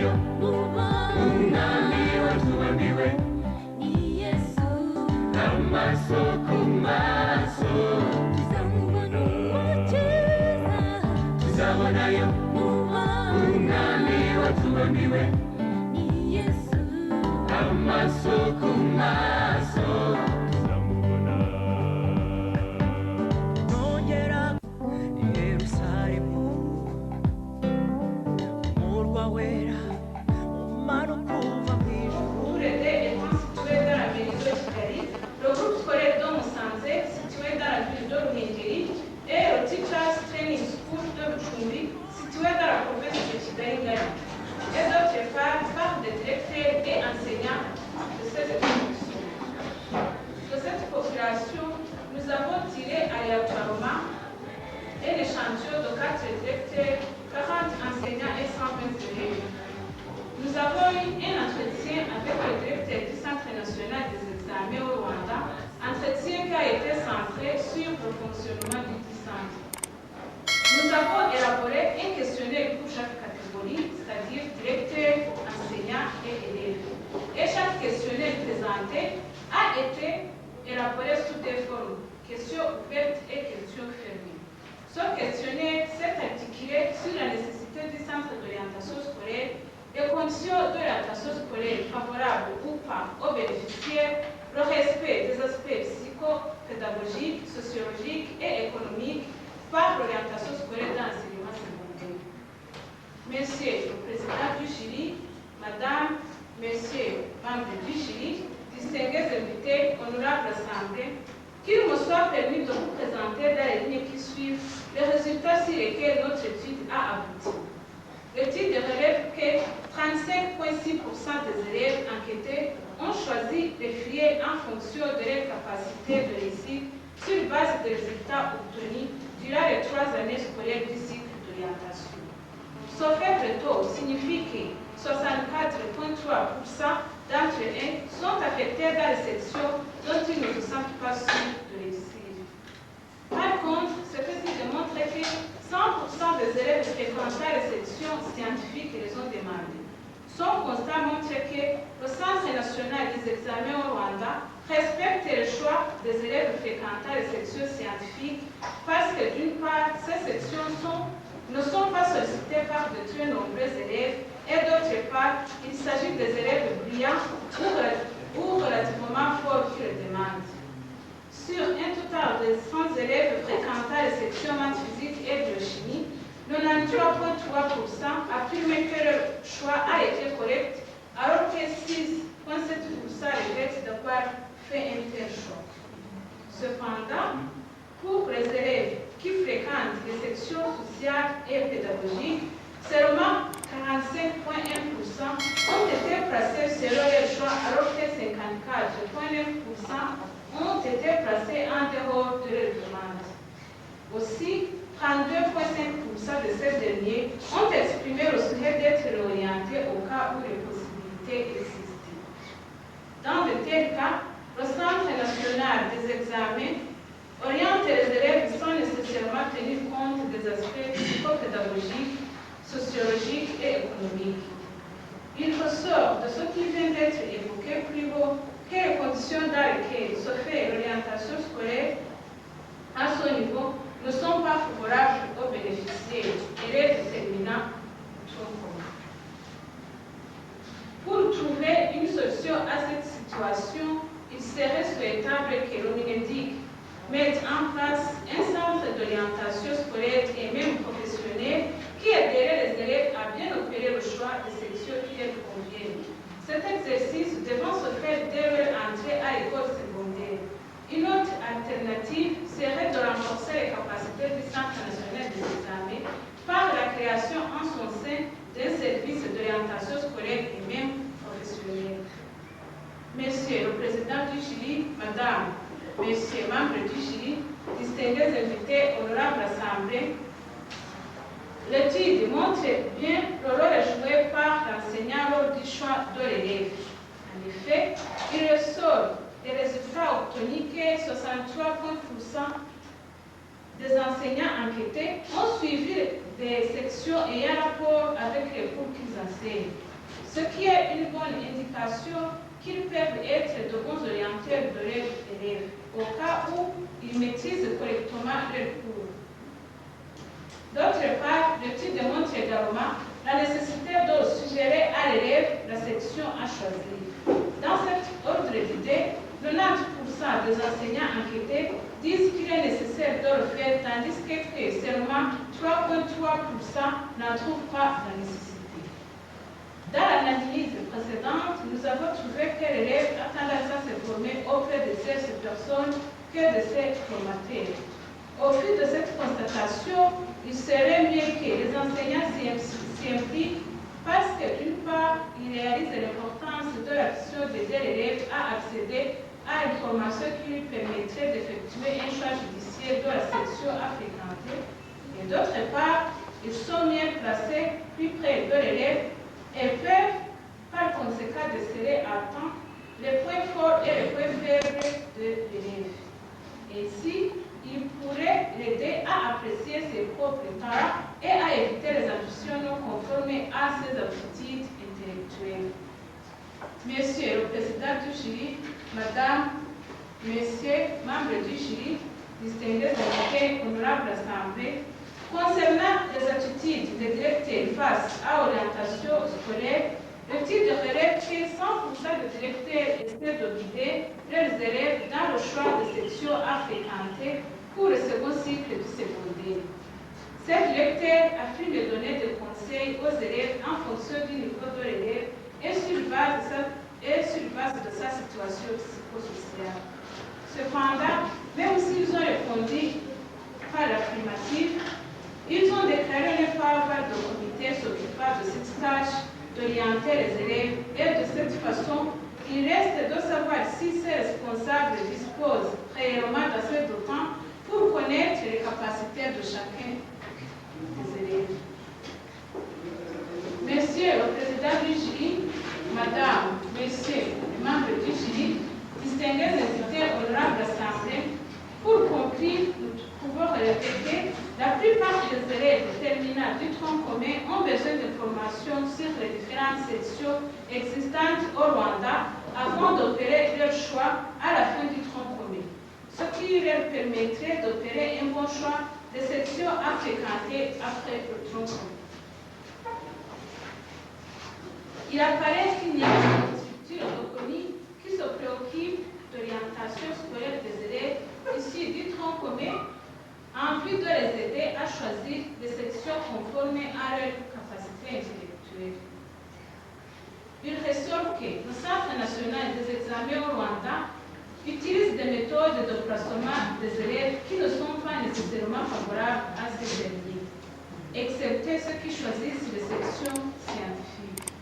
nayo umwami watuwambiwe ni Yesu amaso ku maso tuzamubona umukiza tuzabonayo umwami watuwambiwe ni Yesu amaso ku maso tuzamubona nongera i Yerusalemu umurwa wera umanuka uva mu ijuru. Urede étant situé dans la mairie de Kigali, le groupe scolaire de Musanze, situé dans la ville de Ruhengeri, et le Teachers Training School de Buchumbi, situé dans la province de Kigali-Ngali. Et d'autre part, par des directeurs et enseignants de cette éducation. De cette population, nous avons tiré aléatoirement un échantillon de 4 directeurs, 40 enseignants et 120 élèves. Nous avons eu un entretien avec le directeur du Centre national des examens au Rwanda, entretien qui a été centré sur le fonctionnement du centre. Nous avons élaboré un questionnaire pour chaque catégorie, c'est-à-dire directeur, enseignant et élève. Et chaque questionnaire présenté a été élaboré sous des formes, questions ouvertes et questions fermées. Ce questionnaire s'est articulé sur la nécessité du centre d'orientation scolaire, les conditions d'orientation scolaire favorables ou pas aux bénéficiaires, le respect des aspects psychopédagogiques, sociologiques et économiques par l'orientation scolaire dans l'enseignement secondaire. Monsieur le Président du jury, Madame, Messieurs, membres du jury, distingués invités, honorables assemblées, qu'il me soit permis de vous présenter dans les lignes qui suivent les résultats sur lesquels notre étude a abouti. L'étude relève que 35,6% des élèves enquêtés ont choisi les filières en fonction de leur capacité de réussite sur base des résultats obtenus durant les 3 années scolaires du cycle d'orientation. Ce faible taux signifie que 64,3% d'entre eux sont affectés dans les sections dont ils ne se sentent pas sûrs de réussir. Par contre, ceci démontre que 100% des élèves fréquentant les sections scientifiques et les ont demandé. Son constat montre que le Centre national des examens au Rwanda respecte le choix des élèves fréquentant les sections scientifiques parce que d'une part, ces sections ne sont pas sollicitées par de très nombreux élèves et d'autre part, il s'agit des élèves brillants ou relativement forts qui le demandent. Sur un total de 100 élèves fréquentant les sections maths, physique et biochimie, 93,3% affirment que leur choix a été correct, alors que 6,7% regrettent d'avoir fait un tel choix. Cependant, pour les élèves qui fréquentent les sections sociales et pédagogiques, seulement 45,1% ont été placés selon leur choix, alors que 54,9% ont été placés en dehors de leur demande. Aussi, 32,5% de ces derniers ont exprimé le souhait d'être réorientés au cas où les possibilités existent. Dans de tels cas, le Centre national des examens oriente les élèves sans nécessairement tenir compte des aspects psychopédagogiques, sociologiques et économiques. Il ressort de ce qui vient d'être évoqué plus haut que les conditions dans lesquelles se fait l'orientation scolaire à ce niveau ne sont pas favorables aux bénéficiaires et les déterminants sont communs. Pour trouver une solution à cette situation, il serait souhaitable que l'ONINEDIC mette en place un centre d'orientation scolaire et même professionnel qui aiderait les élèves à bien opérer le choix des sections qui leur conviennent. Cet exercice devant se faire dès leur entrée à l'école secondaire. Une autre alternative serait de renforcer les capacités du Centre national des examens par la création en son sein d'un service d'orientation scolaire et même professionnel. Monsieur le Président du jury, Madame, Messieurs, membres du jury, distingués invités, honorables assemblées, l'étude montre bien le rôle joué par l'enseignant lors du choix de l'élève. En effet, il ressort des résultats obtenus que 63% des enseignants enquêtés ont suivi des sections ayant rapport avec les cours qu'ils enseignent. ce qui est une bonne indication qu'ils peuvent être de bons orienteurs de leurs élèves, au cas où ils maîtrisent correctement leur cours. D'autre part, l'étude démontre également la nécessité de suggérer à l'élève la section à choisir. Dans cet ordre d'idées, 90% des enseignants enquêtés disent qu'il est nécessaire de le faire, tandis que seulement 3,3% n'en trouvent pas la nécessité. Dans l'analyse précédente, nous avons trouvé que l'élève a tendance à se former auprès de ces personnes que de ses formateurs. Au fil de cette constatation, il serait mieux que les enseignants s'y impliquent parce que d'une part, ils réalisent l'importance de l'action d'aider l'élève à accéder à une formation qui lui permettrait d'effectuer un choix judiciaire de la section à fréquenter, et d'autre part, ils sont mieux placés plus près de l'élève et peuvent par conséquent déceler à temps les points forts et les points faibles de l'élève. Ainsi, il pourrait l'aider à apprécier ses propres talents et à éviter les ambitions non conformes à ses aptitudes intellectuelles. Monsieur le Président du jury, Madame, Messieurs, membres du jury, distingués invités, honorables assemblées, concernant les attitudes des directeurs face à l'orientation scolaire, l'étude relève que 100% des directeurs essaient de guider leurs élèves dans le choix de sections à fréquenter pour le second cycle du secondaire. Ces directeurs affirment de donner des conseils aux élèves en fonction du niveau de l'élève et sur base de sa situation psychosociale. Cependant, même s'ils ont répondu par l'affirmative, ils ont déclaré ne pas avoir de comité s'occupant de cette tâche d'orienter les élèves et de cette façon, il reste de savoir si ces responsables disposent réellement d'assez de temps pour connaître les capacités de chacun des élèves. Monsieur le Président du jury, Madame, Messieurs les membres du jury, distingués invités honorables assemblées, pour conclure, nous pouvons répéter la plupart des élèves terminants du tronc commun ont besoin d'informations sur les différentes sections existantes au Rwanda avant d'opérer leur choix à la fin du tronc commun, ce qui leur permettrait d'opérer un bon choix de sections à fréquenter après le tronc commun. Il apparaît qu'il n'y a pas de structure reconnue qui se préoccupe de l'orientation scolaire des élèves issus du tronc commun, en plus de les aider à choisir des sections conformes à leurs capacités intellectuelles. Il ressort que le Centre national des examens au Rwanda utilise des méthodes de placement des élèves qui ne sont pas nécessairement favorables à ces derniers, excepté ceux qui choisissent les sections scientifiques.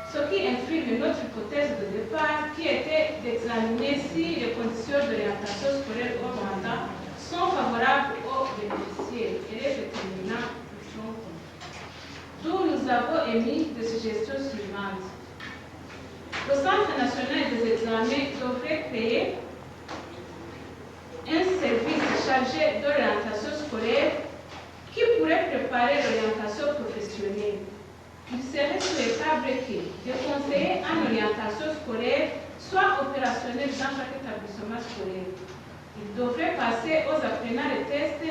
Ce qui infirme notre hypothèse de départ qui était d'examiner si les conditions d'orientation scolaire au Rwanda sont favorables aux bénéficiaires élèves terminants du tronc commun. D'où nous avons émis des suggestions suivantes. Le Centre national des examens devrait créer un service chargé d'orientation scolaire qui pourrait préparer l'orientation professionnelle. Il serait souhaitable que des conseillers en orientation scolaire soient opérationnels dans chaque établissement scolaire. Ils devraient passer aux apprenants les tests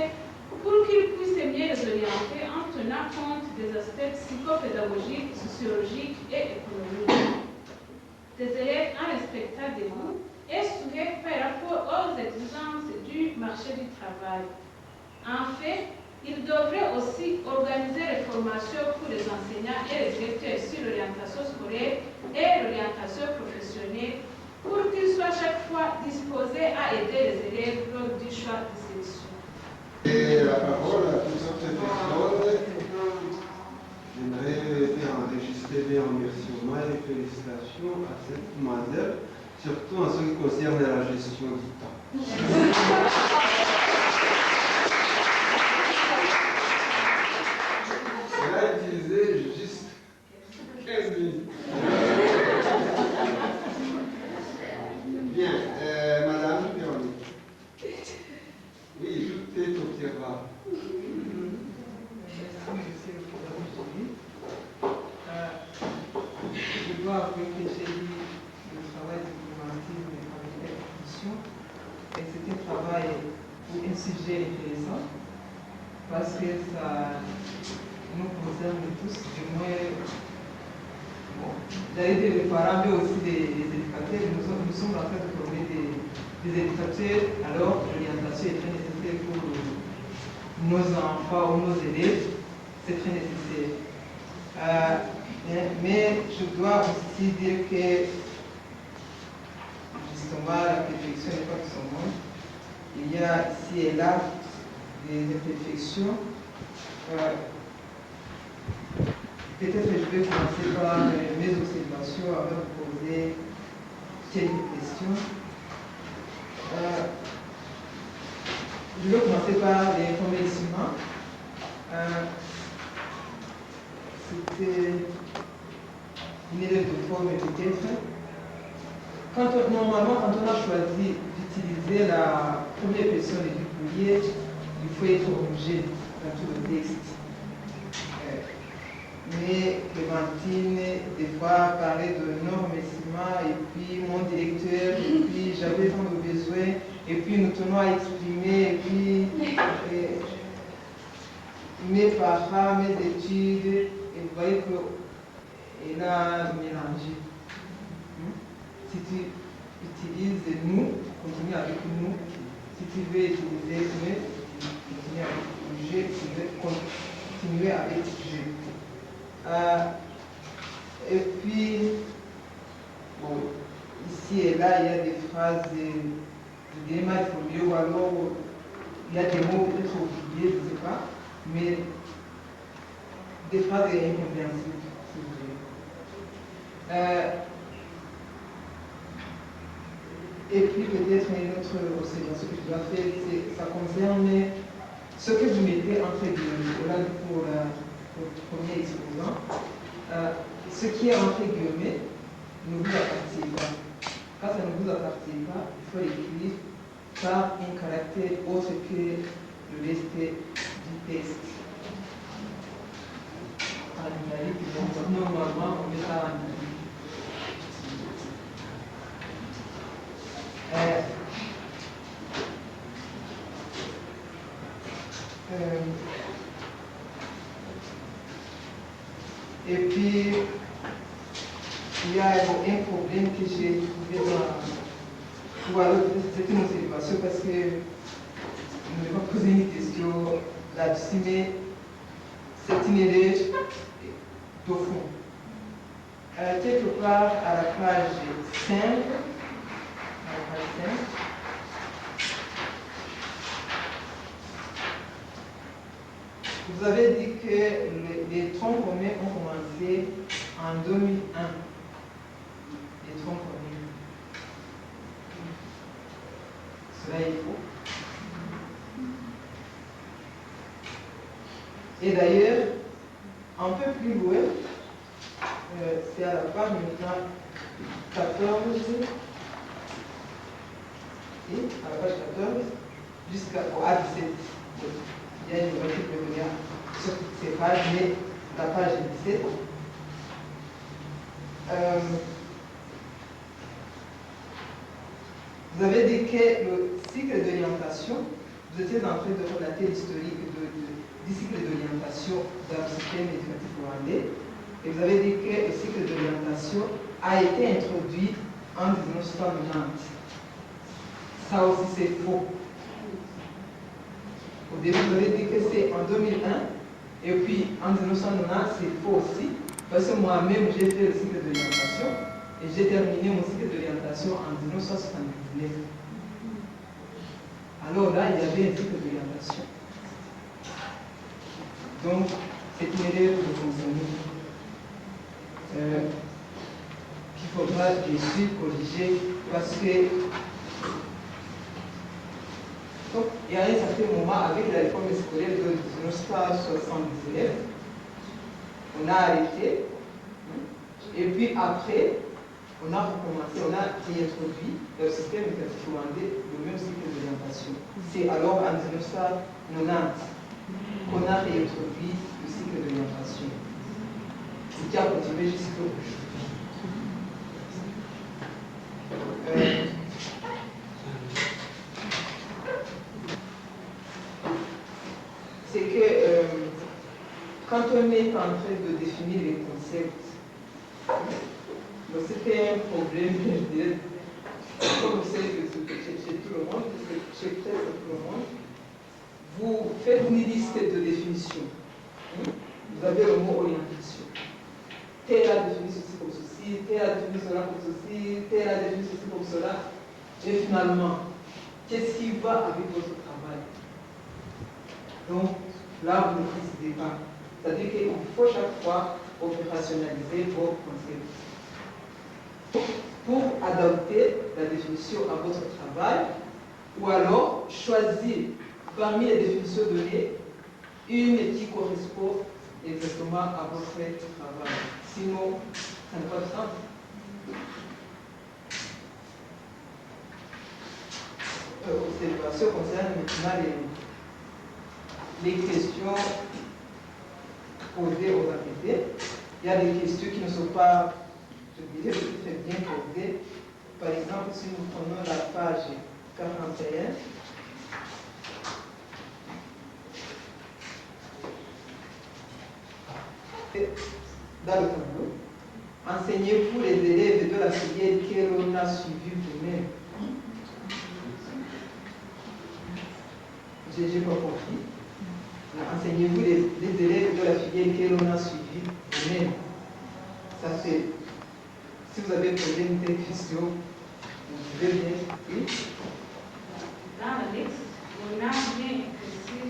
pour qu'ils puissent mieux les orienter en tenant compte des aspects psychopédagogiques, sociologiques et économiques des élèves en respectant des goûts et sujets par rapport aux exigences du marché du travail. En fait, il devrait aussi organiser les formations pour les enseignants et les directeurs sur l'orientation scolaire et l'orientation professionnelle pour qu'ils soient chaque fois disposés à aider les élèves lors du choix de sélection. Et la parole à toutes sortes de personnes. J'aimerais faire enregistrer mes remerciements et félicitations à cette demoiselle, surtout en ce qui concerne la gestion du temps. Elle a utilisé juste 15 minutes. Bien, Madame Véronique. Oui, tout est au tiroir. Merci, monsieur le président du jury. je dois avouer que j'ai lu le travail de diplomatisme avec l'exposition et c'est un travail ou un sujet intéressant parce que ça nous concerne tous, du moins, bon, j'allais dire les parents, mais aussi les éducateurs. Nous sommes en train de former des éducateurs, alors l'orientation est très nécessaire pour nos enfants ou nos élèves, c'est très nécessaire. Mais je dois aussi dire que justement la perfection n'est pas de son monde. Il y a ici et là des imperfections. Peut-être que je vais commencer par mes observations avant de poser quelques questions. Je vais commencer par les premiers ciments. C'était une élève de forme peut-être. Normalement, quand on a choisi d'utiliser la première personne du pluriel, il faut être obligé dans tout le texte. Mais Clémentine, des fois, parlait de normes et puis mon directeur, et puis j'avais tant de besoins, et puis nous tenons à exprimer, et puis mes parents, mes études, et vous voyez qu'elle a mélangé. Si tu utilises nous, continue avec nous. Si tu veux utiliser mais, continue avec je, tu veux continuer avec je. Et puis, bon, ici et là, il y a des phrases de démat formulées ou alors il y a des mots peut-être oubliés, je ne sais pas, mais des phrases incompréhensibles, si vous voulez. Et puis peut-être une autre observation que je dois faire, ça concerne ce que vous mettez entre guillemets, voilà pour le premier exposant. Ce qui est entre guillemets ne vous appartient pas. Quand ça ne vous appartient pas, il faut l'écrire par un caractère autre que le reste du texte. Normalement, on met ça en numérique. Et puis, il y a un problème que j'ai trouvé dans... Ou alors, c'est une observation parce que je ne vais pas poser une question là-dessus, mais c'est une élève d'au fond. Quelque part à la page 5, vous avez dit que les troncs communs ont commencé en 2001. Les troncs communs. Cela est faux. Et d'ailleurs, un peu plus loin, c'est à la page maintenant 14. Et à la page 14 jusqu'au A17. Il y a une nouvelle qui peut venir sur toutes ces pages, mais la page 17. Vous avez dit que le cycle d'orientation, vous étiez en train de relater l'historique du cycle d'orientation dans le système éducatif rwandais, et vous avez dit que le cycle d'orientation a été introduit en 1990. Ça aussi c'est faux. Au début, vous avez dit que c'est en 2001, et puis en 1990, c'est faux aussi, parce que moi-même, j'ai fait le cycle d'orientation, et j'ai terminé mon cycle d'orientation en 1979. Alors là, il y avait un cycle d'orientation. Donc, c'est une erreur de fonctionner qu'il faudra bien sûr corriger, parce que donc, il y a un certain moment, avec la réforme scolaire de 1979, on a arrêté, et puis après, on a recommencé, on a réintroduit le système éducatif rwandais, le même cycle d'orientation. C'est alors en 1990 qu'on a réintroduit le cycle d'orientation, ce qui a continué jusqu'à aujourd'hui. quand on est en train de définir les concepts, donc c'était un problème, je dirais, comme vous savez que chez tout le monde, chez presque tout le monde, vous faites une liste de définitions. Vous avez le mot orientation. Telle a défini ceci comme ceci, telle a défini cela comme ceci, telle a défini ceci comme cela. Et finalement, qu'est-ce qui va avec votre travail? Donc, là, vous ne décidez pas. C'est-à-dire qu'il faut chaque fois opérationnaliser vos concepts pour adapter la définition à votre travail ou alors choisir parmi les définitions données une qui correspond exactement à votre travail. Sinon, ça n'a pas de sens. L'observation concerne maintenant les questions posées aux invités. Il y a des questions qui ne sont pas, je dirais, très bien posées. Par exemple, si nous prenons la page 41, dans le tableau, enseignez-vous les élèves de la filière que l'on a suivi vous-même. J'ai pas compris. Enseignez-vous les élèves de la filière que l'on a suivi vous-même. Ça c'est. Si vous avez posé une telle question, vous pouvez bien. Oui? Dans le texte, on a bien écrit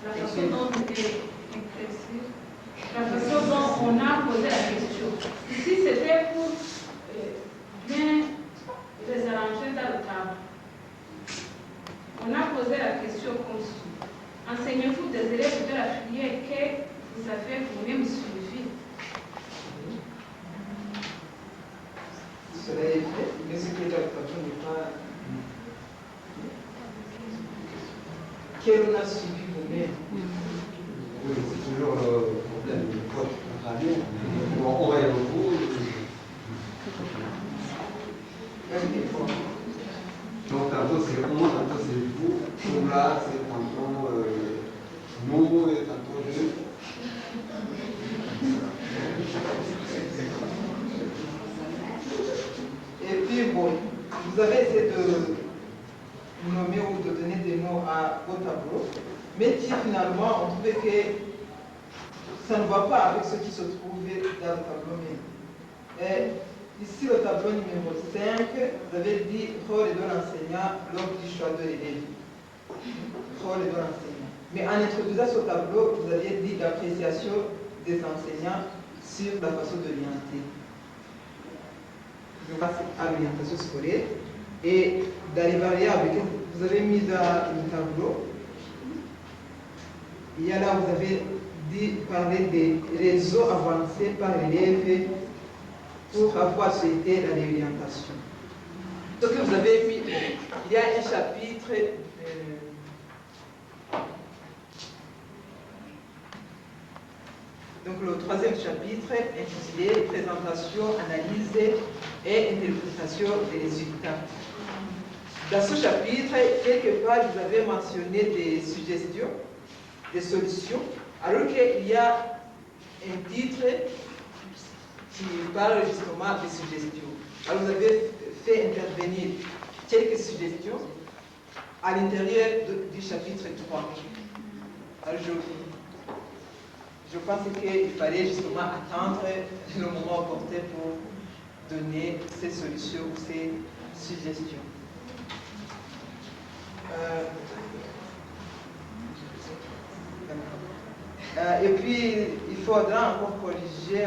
la façon dont on est écrit, la façon dont on a posé la question. Ici, c'était pour bien les arranger dans le tableau. On a posé la question comme suit. Enseignez-vous des élèves de la filière que vous avez vous-même suivi. Cela est fait, mais ce qui est dans le tableau n'est pas. Quel on a suivi vous-même? Oui, c'est toujours le problème du code contrarié. On va y recours. Donc, tantôt c'est on, tantôt c'est vous. Donc là, c'est tantôt nous et tantôt eux. Et puis, bon, vous avez essayé de nommer ou de donner des noms à vos tableaux, mais qui finalement, on trouvait que ça ne va pas avec ce qui se trouvait dans le tableau même. Et ici, le tableau numéro 5, vous avez dit rôle de l'enseignant lors du choix de l'élève. Rôle de l'enseignant. Mais en introduisant ce tableau, vous aviez dit l'appréciation des enseignants sur la façon d'orienter. À l'orientation scolaire. Et dans les variables que vous avez mis dans le tableau, il y a là, vous avez dit parler des réseaux avancés par l'élève pour avoir souhaité la réorientation. Donc vous avez mis, il y a un chapitre donc le troisième chapitre intitulé présentation, analyse et interprétation des résultats. Dans ce chapitre, quelque part, vous avez mentionné des suggestions, des solutions, alors qu'il y a un titre qui parle justement des suggestions. Alors vous avez fait intervenir quelques suggestions à l'intérieur du chapitre 3. Alors je pense qu'il fallait justement attendre le moment opportun pour donner ces solutions ou ces suggestions. Et puis, il faudra encore corriger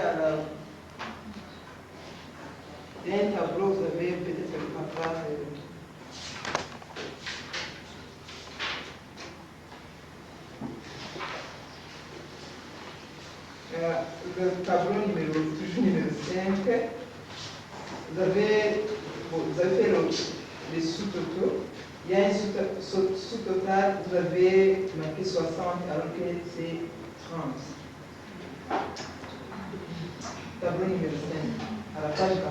il y a un tableau, vous avez peut-être le papa. Le tableau toujours numéro 5, vous avez fait les sous-totaux. Il y a un sous-total, vous avez marqué 60 alors que c'est 30. Tableau numéro 5, à la page 41.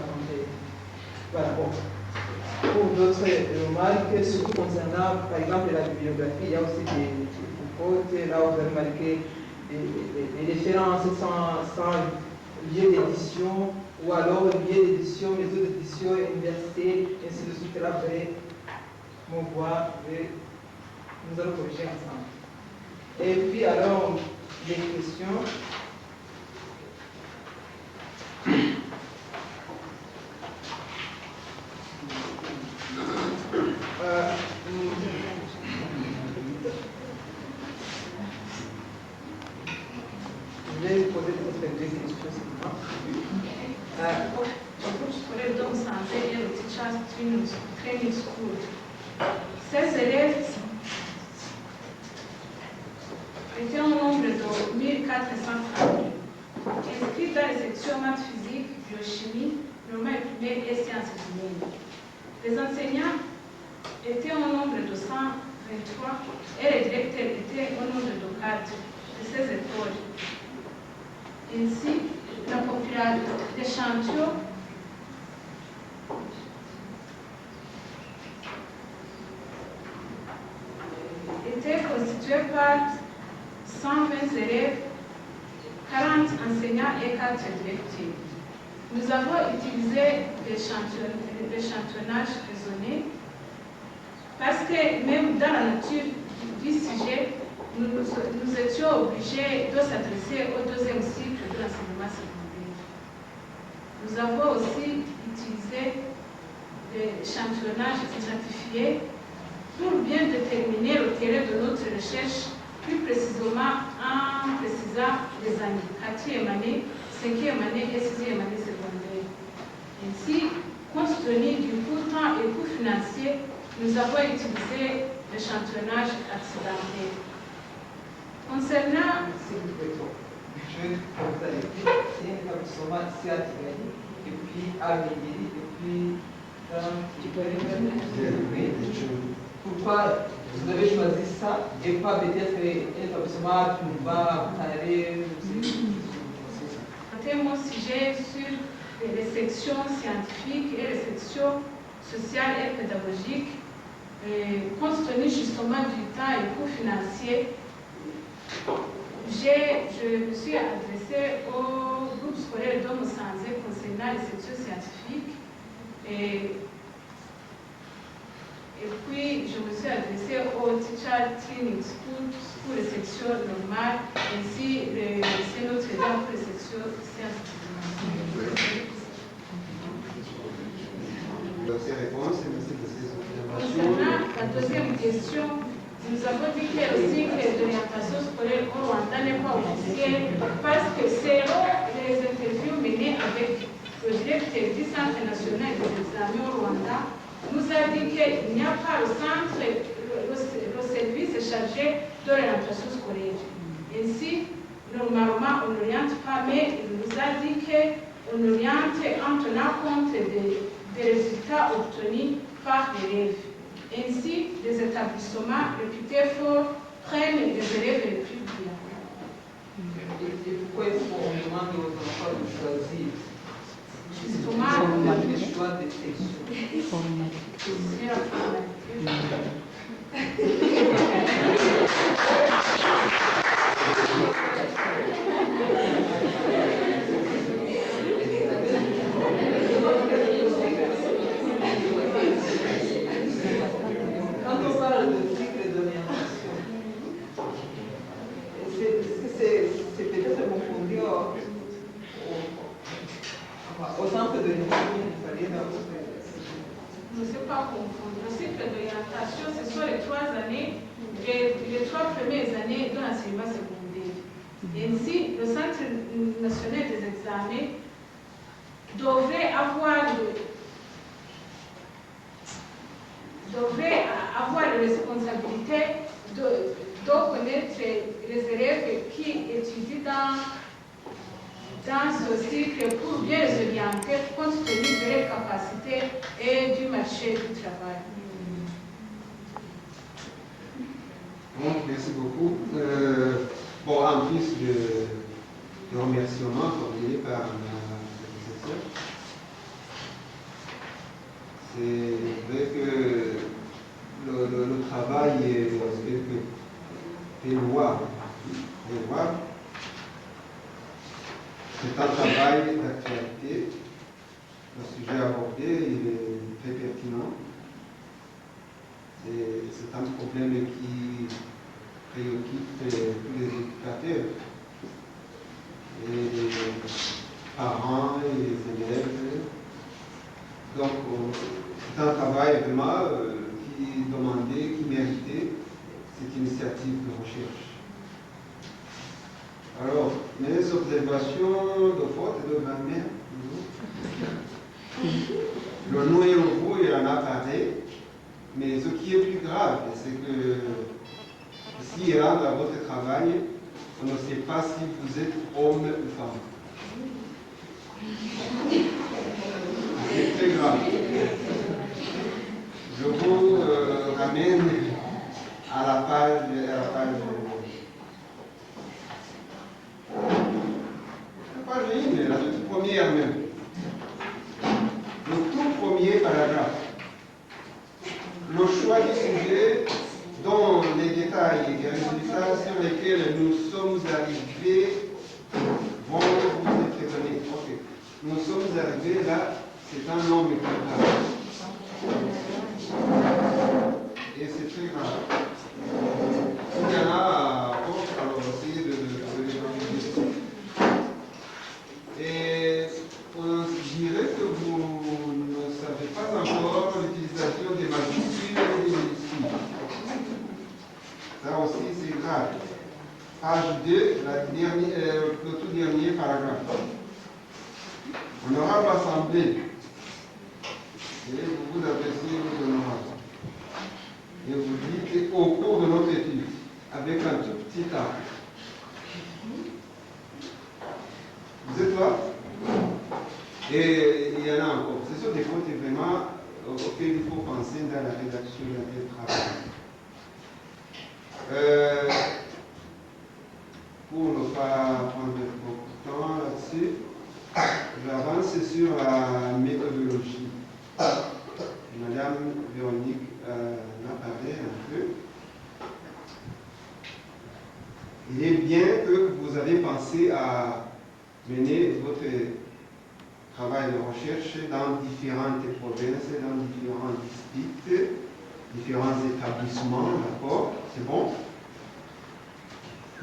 Voilà, bon. Pour d'autres remarques, surtout concernant, par exemple, la bibliographie, il y a aussi des fautes. Là, vous avez marqué des références sans lieu d'édition, ou alors lieu d'édition, maison d'édition, université, ainsi de suite. Là, vous allez me voir et nous allons corriger ensemble. Et puis, alors, des questions. Je vais vous poser peut-être deux questions seulement. Scolaire Dom Santé et le Teachers Training School. Ces élèves étaient au nombre de 1430 inscrits dans les sections maths physique, biochimie, normal primaire et sciences humaines. Les enseignants étaient au nombre de 123 et les directeurs étaient au nombre de 4 de ces écoles. Ainsi, la population d'échantillons était constituée par 120 élèves, 40 enseignants et 4 directeurs. Nous avons utilisé l'échantillonnage raisonné parce que même dans la nature du sujet, nous étions obligés de s'adresser au deuxième cycle de l'enseignement secondaire. Nous avons aussi utilisé l'échantillonnage identifié pour bien déterminer le terrain de notre recherche, plus précisément en précisant les années, 4e année, 5e année et 6e année secondaire. Ainsi, compte tenu du coût temps et coût financier, nous avons utilisé l'échantillonnage accidentel. Concernant... Je vais vous aller vite. C'est un établissement ici à Tigani, et puis à Médéry, et puis dans Tigani. Pourquoi vous avez choisi ça et pas peut-être un établissement à Tumba, Taré? C'était mon sujet sur les sections scientifiques et les sections sociales et pédagogiques. Compte tenu justement du temps et du coût financier, je me suis adressée au groupe scolaire d'Homme Sanzé concernant les sections scientifiques. Et puis, je me suis adressée au Teacher Training School pour les sections normales, ainsi c'est Notre-Dame pour les sections sciences. Concernant la deuxième question, nous avons dit que le cycle d'orientation scolaire au Rwanda n'est pas officiel parce que selon les interviews menées avec le directeur du Centre national des examens au Rwanda, nous a dit qu'il n'y a pas le centre, le service chargé d'orientation scolaire. Ainsi, normalement, on n'oriente pas, mais il nous a dit qu'on oriente en tenant compte des résultats obtenus par l'élève. Ainsi, les établissements réputés forts prennent les élèves les plus brillants. Et pourquoi est-ce qu'on demande aux enfants de choisir? Justement, le choix des sections. c'est la formalité. Quand on parle de cycle d'orientation, c'est peut-être confondu au centre de l'éducation, il fallait dans votre... Ne sais pas confondre. Le cycle d'orientation, ce sont les 3 années, les 3 premières années de l'enseignement secondaire. Ainsi, le Centre national des examens devrait avoir la responsabilité de connaître les élèves qui étudient dans ce cycle pour bien les orienter compte tenu de leurs capacités et du marché du travail. Bon, merci beaucoup. Bon, en plus de remerciements formulés par ma professeure, c'est vrai que le travail est loin. c'est un problème qui préoccupe tous les éducateurs, et les parents et les élèves. Donc, c'est un travail vraiment qui demandait, qui méritait cette initiative de recherche. Alors, mes observations de faute et de grammaire. Le nom et le vous, il en a parlé, mais ce qui est plus grave, c'est que si il rentre à votre travail, on ne sait pas si vous êtes homme ou femme. C'est très grave. Je vous ramène à la page la toute première même. Le tout premier paragraphe. Le choix du sujet dont les détails et les résultats sur lesquels nous sommes arrivés vont vous impressionner. Okay. Nous sommes arrivés là, c'est un nom grave. Et c'est très grave. Il y en a d'autres, alors essayez de les enregistrer. Et on dirait que vous ne savez pas encore l'utilisation des majuscules et des minuscules. Ça aussi, c'est grave. Page 2, le tout dernier paragraphe. Honorable Assemblée, et vous vous adressez aux honorables. Et vous dites au cours de notre étude, avec un tout petit A. Vous êtes là? Et il y en a encore. Ce sont des fautes vraiment auxquelles il faut penser dans la rédaction d'un travail. Pour ne pas prendre beaucoup de temps là-dessus, j'avance sur la méthodologie. Madame Véronique en a parlé un peu. Il est bien que vous avez pensé à mener votre travail de recherche dans différentes provinces, dans différents districts, différents établissements, d'accord, c'est bon.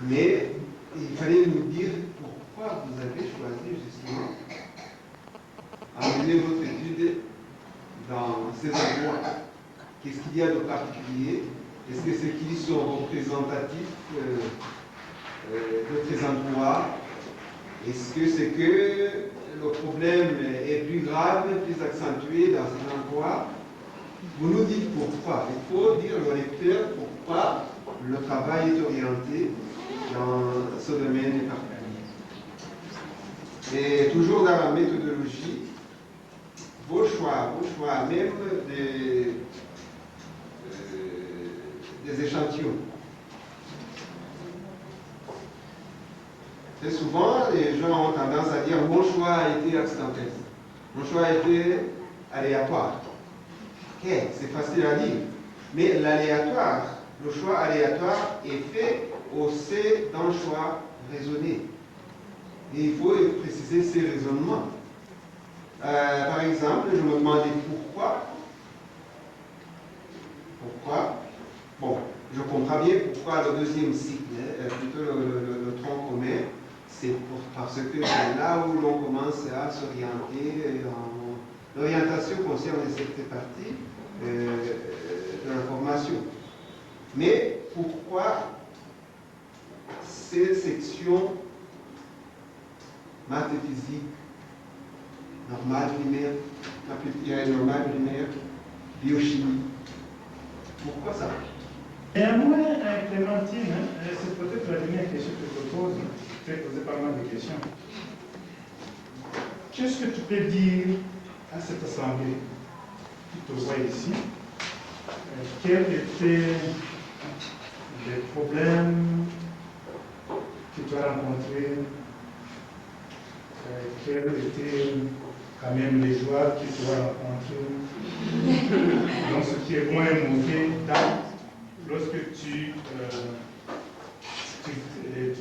Mais il fallait nous dire pourquoi vous avez choisi justement à mener votre étude dans ces endroits. Qu'est-ce qu'il y a de particulier? Est-ce que c'est qu'ils sont représentatifs de ces endroits? Est-ce que c'est que le problème est plus grave, plus accentué dans ces endroits? Vous nous dites pourquoi. Il faut dire au lecteur pourquoi le travail est orienté dans ce domaine particulier. Et toujours dans la méthodologie, vos choix même des échantillons. Très souvent, les gens ont tendance à dire mon choix a été accidentel, mon choix a été aléatoire. Ok, c'est facile à dire, mais l'aléatoire, le choix aléatoire est fait au sein d'un choix raisonné. Et il faut préciser ces raisonnements. Par exemple, je me demandais pourquoi. Bon, je comprends bien pourquoi le deuxième cycle, plutôt le tronc commun, c'est parce que c'est là où l'on commence à s'orienter. L'orientation concerne cette partie de l'information. Mais pourquoi ces sections maths et physique, normale primaire, biochimie, pourquoi ça? Néanmoins, Clémentine, c'est peut-être la dernière question que je te pose. Je t'ai posé pas mal de questions. Qu'est-ce que tu peux dire à cette assemblée qui te voit ici? Quels étaient les problèmes que tu as rencontrés? Quelles étaient quand même les joies que tu as rencontrées? Donc, ce qui est bon et mauvais lorsque tu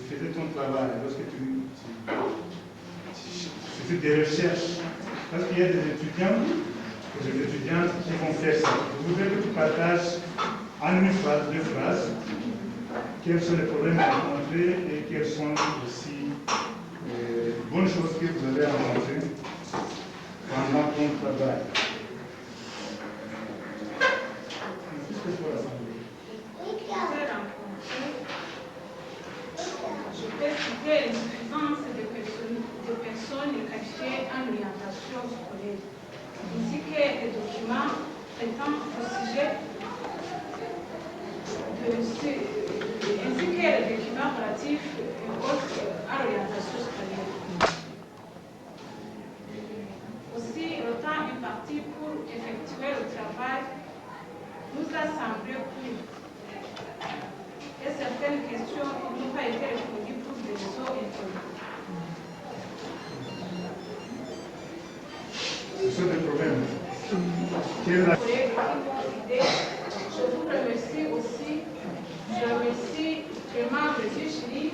faisais ton travail, lorsque tu faisais des recherches. Parce qu'il y a des étudiants et des étudiantes qui vont faire ça. Je voudrais que tu partages en une phrase, deux phrases, quels sont les problèmes rencontrés et quelles sont aussi les bonnes choses que vous avez rencontrées pendant ton travail. Qu'est-ce que tu vas rassembler? Je peux citer l'insuffisance de personnes qualifiées en orientation scolaire, ainsi que les documents traitant au sujet ainsi que les documents relatifs à l'orientation scolaire. Aussi, le temps imparti pour effectuer le travail nous a semblé court. Et certaines questions n'ont pas été répondues pour des raisons inconnues. Ce sont des problèmes. Collègues qui m'ont aidé, je vous remercie aussi. Je remercie les membres du jury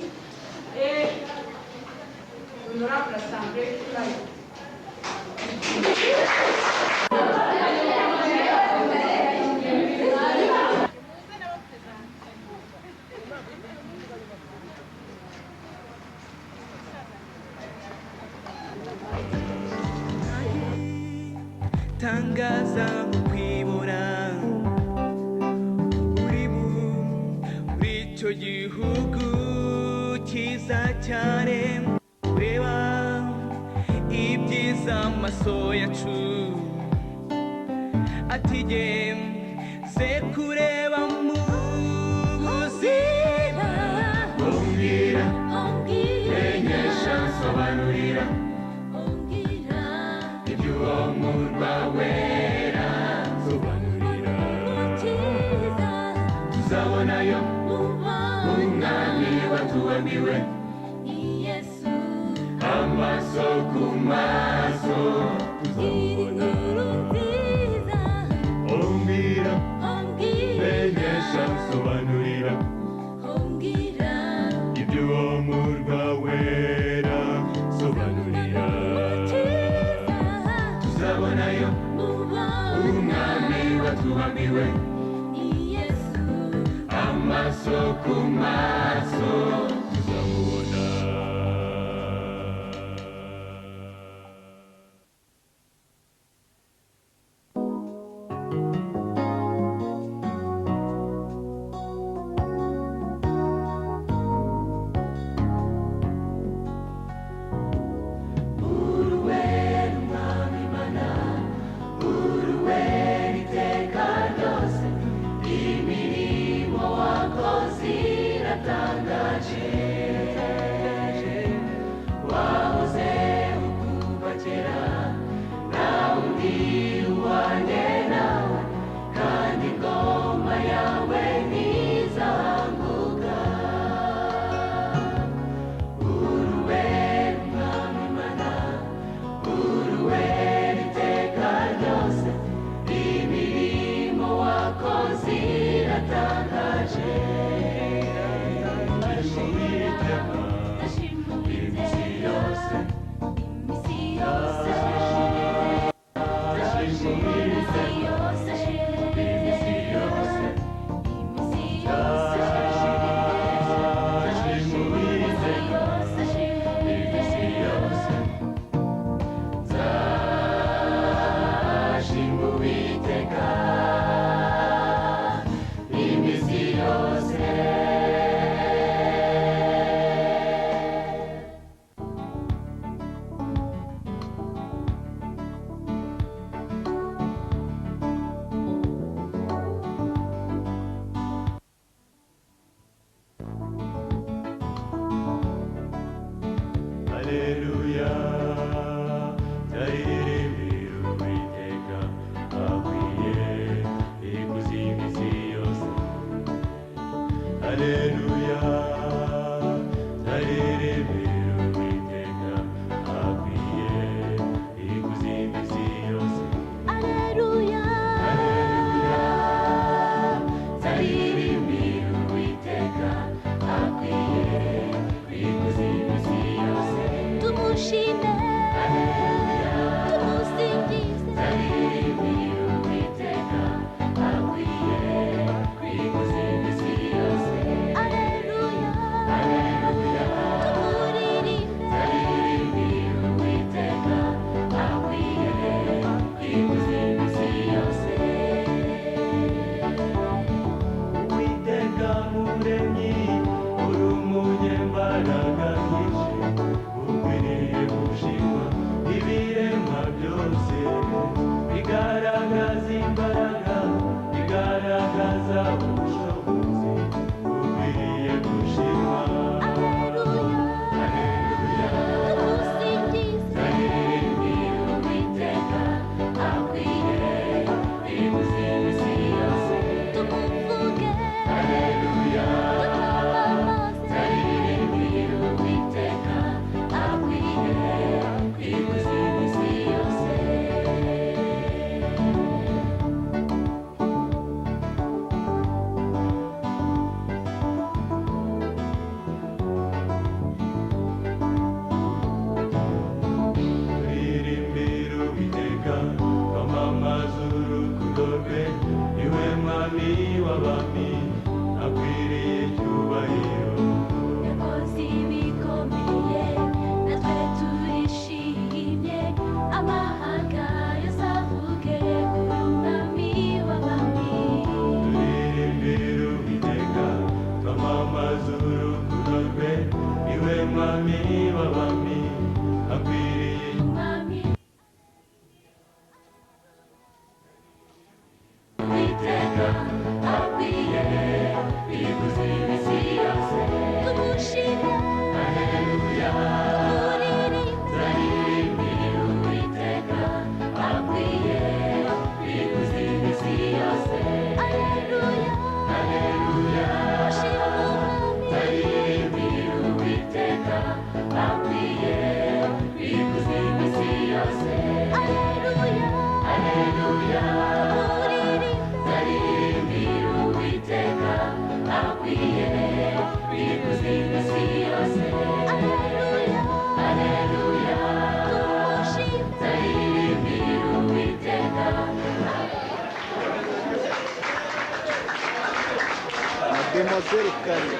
et l'honorable assemblée qui l'a eu. tangaza kwibona uri muri icyo gihugu cyiza cyane ureba ibyiza amaso yacu atigeze kureba mu buzima umbwira menyesha nsobanurira iby'uwo murwa wera nsobanurira tuzabonayo umwami watuwamiwe amaso ku maso tuzamubona umbwira menyesha nsobanurira iby'uwo murwa wera nsobanurira tuzabonayo umwami watuwamiwe amaso ku maso tuzamubona. Tumushime Demoiselle Kari.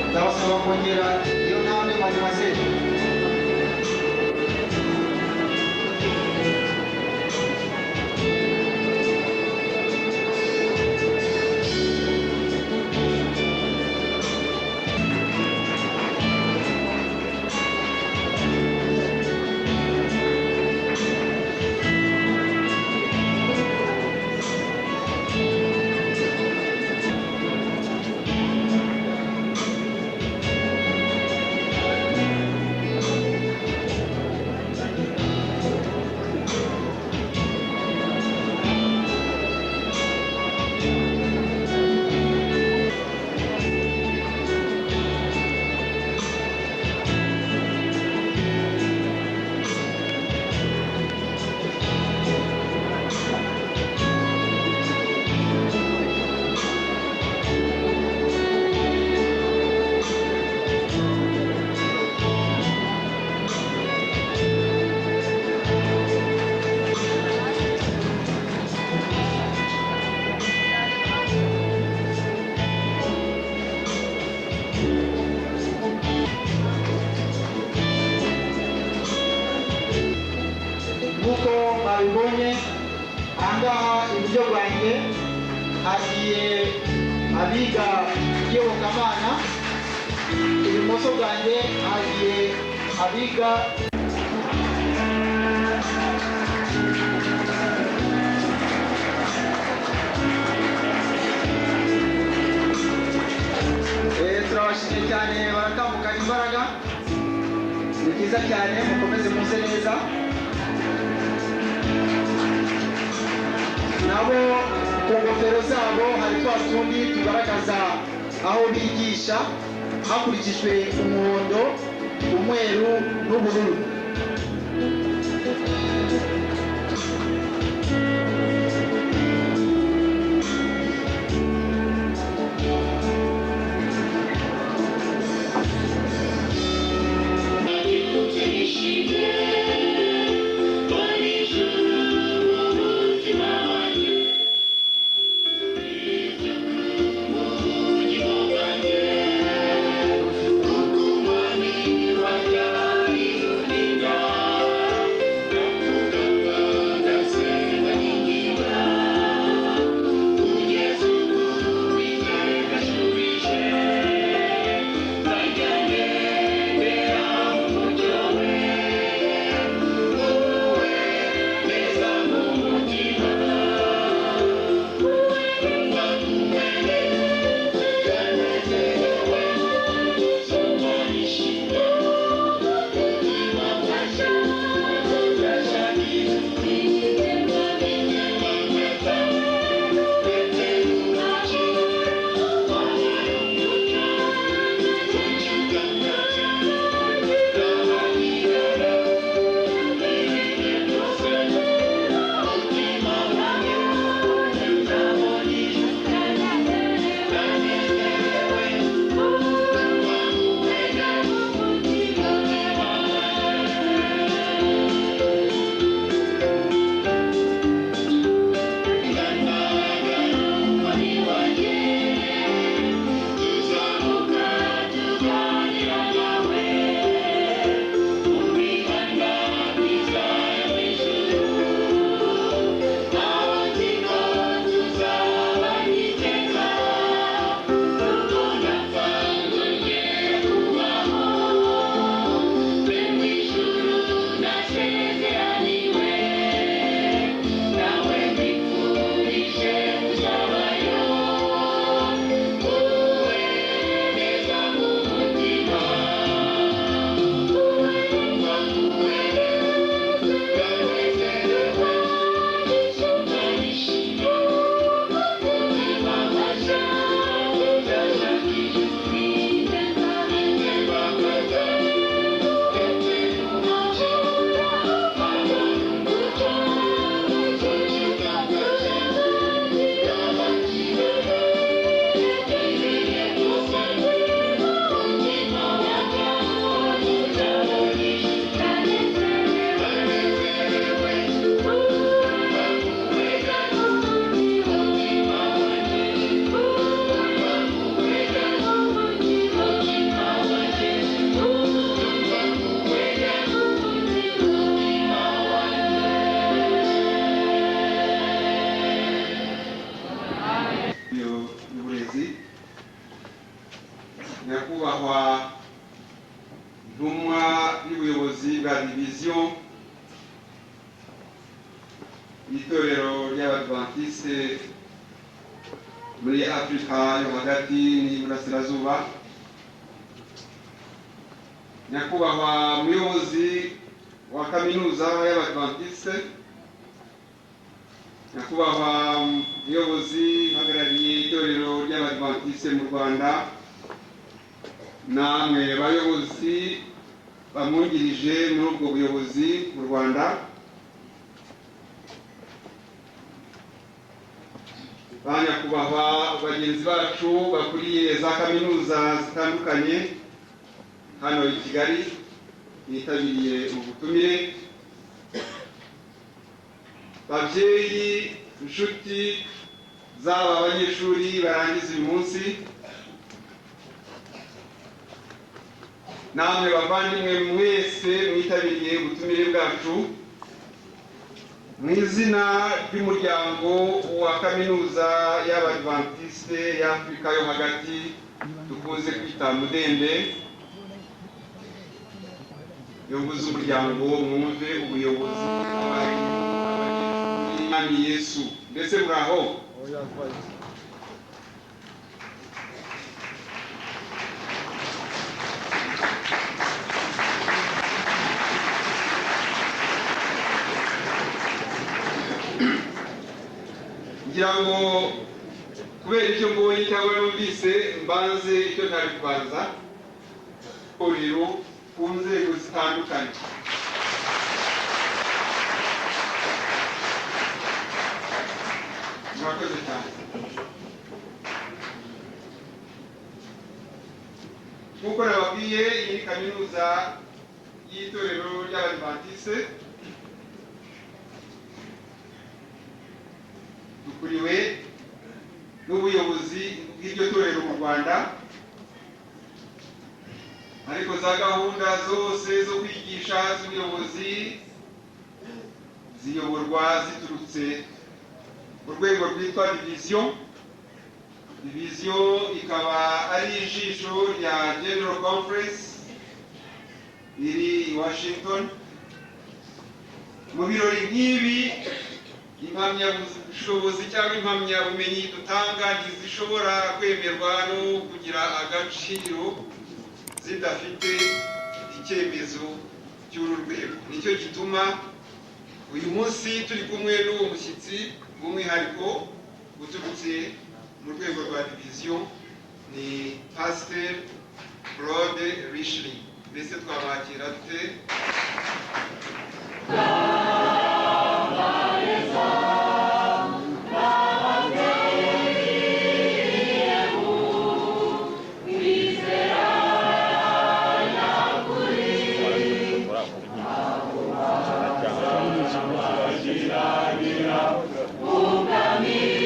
Ndabasaba kongera iyo ntambwe mademoiselle. Nk'uko mwabibonye ahangaha iburyo bwanjye hagiye abiga iyobokamana, ibumoso bwanjye hagiye abiga turabashimiye cyane, baratambukana imbaraga. Ni byiza cyane, mukomeze muze neza. Nabo ku ngofero zabo hari twa tundi tugaragaza aho bigisha hakurikijwe umuhondo, umweru n'ubururu. Umwami wajya itorero ry'Abadventiste muri Afurika yo hagati n'iburasirazuba, nyakubahwa muyobozi wa kaminuza y'Abadventiste, nyakubahwa muyobozi uhagarariye itorero ry'Abadventiste mu Rwanda, namwe bayobozi bamwungirije muri ubwo buyobozi mu Rwanda, ba nyakubahwa bagenzi bacu bakuriye za kaminuza zitandukanye hano i Kigali bitabiriye mu butumire, babyeyi, inshuti z'aba banyeshuri barangiza uyu munsi, namwe bavandimwe mwese mwitabiriye ubutumire bwacu, mu izina ry'umuryango wa kaminuza y'Abadventiste y'Afurika yo hagati dukunze kwita Mudende, yobozi umuryango mwumve ubuyobozi bw'abanyeshuri Yesu. Mbese muraho? ngira ngo kubera icyo mbonye cyangwa numvise mbanze icyo ntari kubanza uriro ku nzego zitandukanye. Murakoze cyane. Nk'uko nababwiye, iyi ni kaminuza y'itorero ry'Abadventiste, dukuriwe n'ubuyobozi bw'iryo torero mu Rwanda, ariko za gahunda zose zo kwigisha z'ubuyobozi ziyoborwa ziturutse ku rwego rwitwa division. Division ikaba ari ijisho rya General Conference iri i Washington. Mu birori nk'ibi, impamyabushobozi cyangwa impamyabumenyi dutanga ntizishobora kwemerwa no kugira agaciro zidafite icyemezo cy'uru rwego. Nicyo gituma uyu munsi turi kumwe n'uwo mushyitsi w'umwihariko uturutse mu rwego rwa division, ni Pasteur Claude Richely. Mbese twabakira dute? Amen.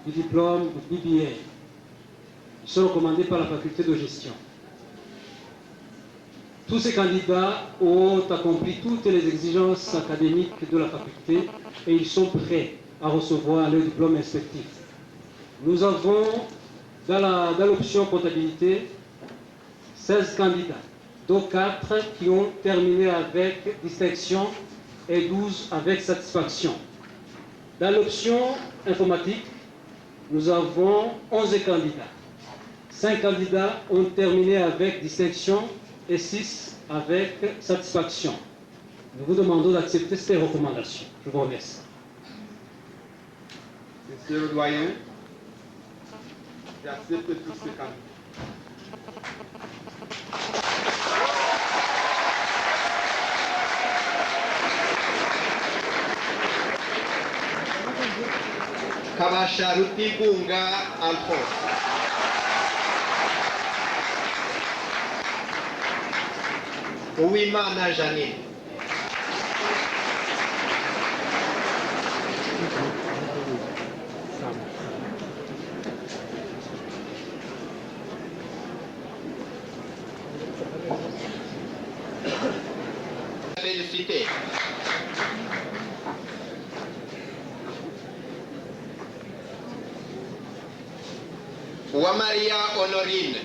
du diplôme de BBA. Ils sont recommandés par la faculté de gestion. Tous ces candidats ont accompli toutes les exigences académiques de la faculté et ils sont prêts à recevoir le diplôme inspectif. Nous avons dans l'option comptabilité 16 candidats, dont 4 qui ont terminé avec distinction et 12 avec satisfaction. Dans l'option informatique, nous avons 11 candidats. 5 candidats ont terminé avec distinction et 6 avec satisfaction. Nous vous demandons d'accepter ces recommandations. Je vous remercie. Monsieur le doyen, j'accepte tous ces candidats. Kabasha Rutigunga Alphonse. Uwimana Janine. Félicité. Wamaria Honorine.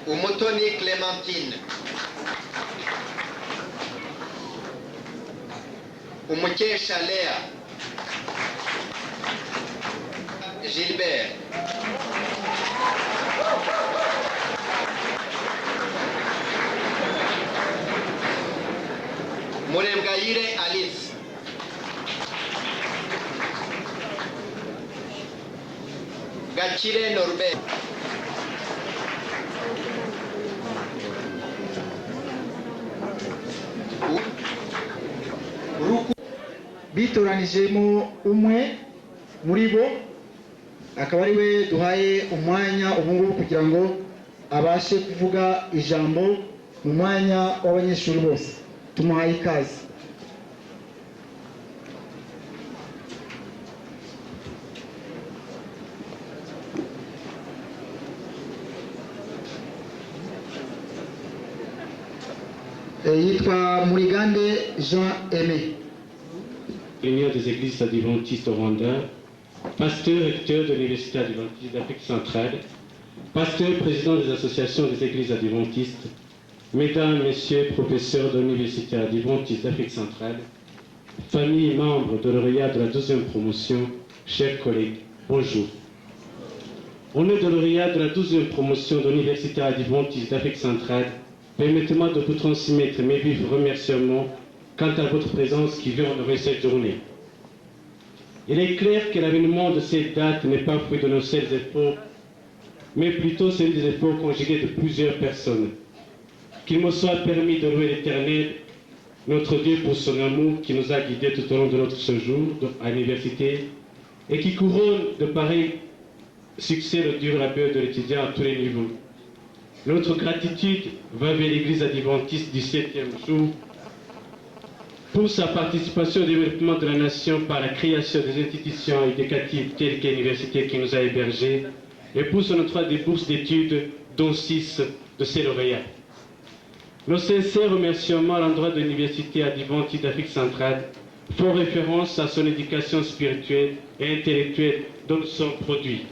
Umotoni Clémentine. Umukesha Léa. Gilbert. Muremgayire Alice. Gachire Norbert. bitoranijemo umwe muri bo akaba ari we duhaye umwanya ubungubu kugira ngo abashe kuvuga ijambo mu mwanya w'abanyeshuri bose. Tumuhaye ikaze. Yitwa Murigande Jean Aimé. Plénière des églises adventistes au Rwanda, pasteur recteur de l'Université adventiste d'Afrique centrale, pasteur président des associations des églises adventistes, mesdames, messieurs, professeurs de l'Université adventiste d'Afrique centrale, famille membres de lauréats de la 12e promotion, chers collègues, bonjour. On est de lauréat de la 12e promotion de l'Université adventiste d'Afrique centrale. Permettez-moi de vous transmettre mes vifs remerciements quant à votre présence qui vient honorer cette journée. Il est clair que l'avènement de cette date n'est pas fruit de nos seuls efforts, mais plutôt celui des efforts conjugués de plusieurs personnes. Qu'il me soit permis de louer l'Éternel, notre Dieu, pour son amour qui nous a guidés tout au long de notre séjour à l'université et qui couronne de pareils succès le dur labeur de l'étudiant à tous les niveaux. Notre gratitude va vers l'Église adventiste du 7e jour pour sa participation au développement de la nation par la création des institutions éducatives telles que l'université qui nous a hébergés et pour son octroi des bourses d'études, dont 6 de ses lauréats. Nos sincères remerciements à l'endroit de l'Université adventiste d'Afrique centrale font référence à son éducation spirituelle et intellectuelle dont nous sommes produits.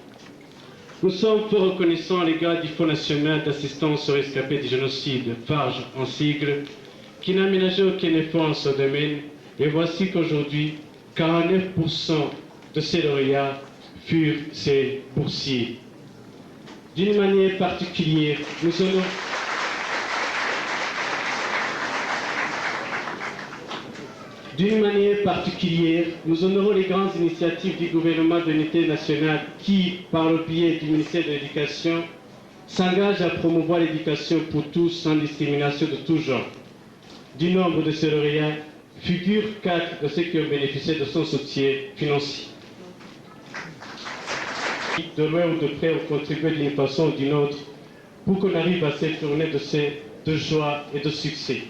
Nous sommes fort reconnaissants à l'égard du Fonds national d'assistance aux rescapés du génocide, FARGE en sigle, qui n'a ménagé aucun effort en ce domaine, et voici qu'aujourd'hui, 49% de ces lauréats furent ces boursiers. D'une manière particulière, nous honorons les grandes initiatives du gouvernement de l'unité nationale qui, par le biais du ministère de l'Éducation, s'engage à promouvoir l'éducation pour tous sans discrimination de tout genre. Du nombre de ces lauréats figurent 4 de ceux qui ont bénéficié de son soutien financier. De loin ou de près, ont contribué d'une façon ou d'une autre pour qu'on arrive à cette journée de joie et de succès.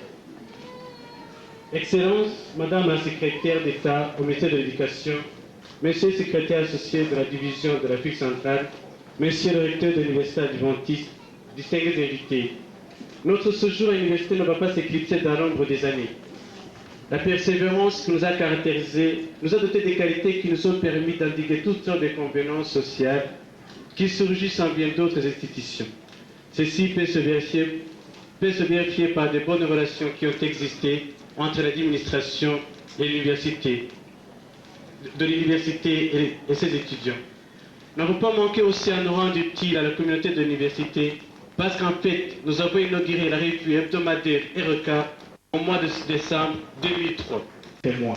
Excellence, Madame la secrétaire d'État au ministère de l'Éducation, Monsieur le secrétaire associé de la division de l'Afrique centrale, Monsieur le recteur de l'Université adventiste, distingués invités, notre séjour à l'université ne va pas s'éclipser dans l'ombre des années. La persévérance qui nous a caractérisés nous a doté des qualités qui nous ont permis d'endiguer toutes sortes de convenances sociales qui surgissent en bien d'autres institutions. Ceci peut se vérifier par de bonnes relations qui ont existé entre l'administration et l'université, de l'université et ses étudiants. Nous n'avons pas manqué aussi à nous rendre utiles à la communauté de l'université parce qu'en fait, nous avons inauguré la revue hebdomadaire ERECA au mois de décembre 2003. C'est moi.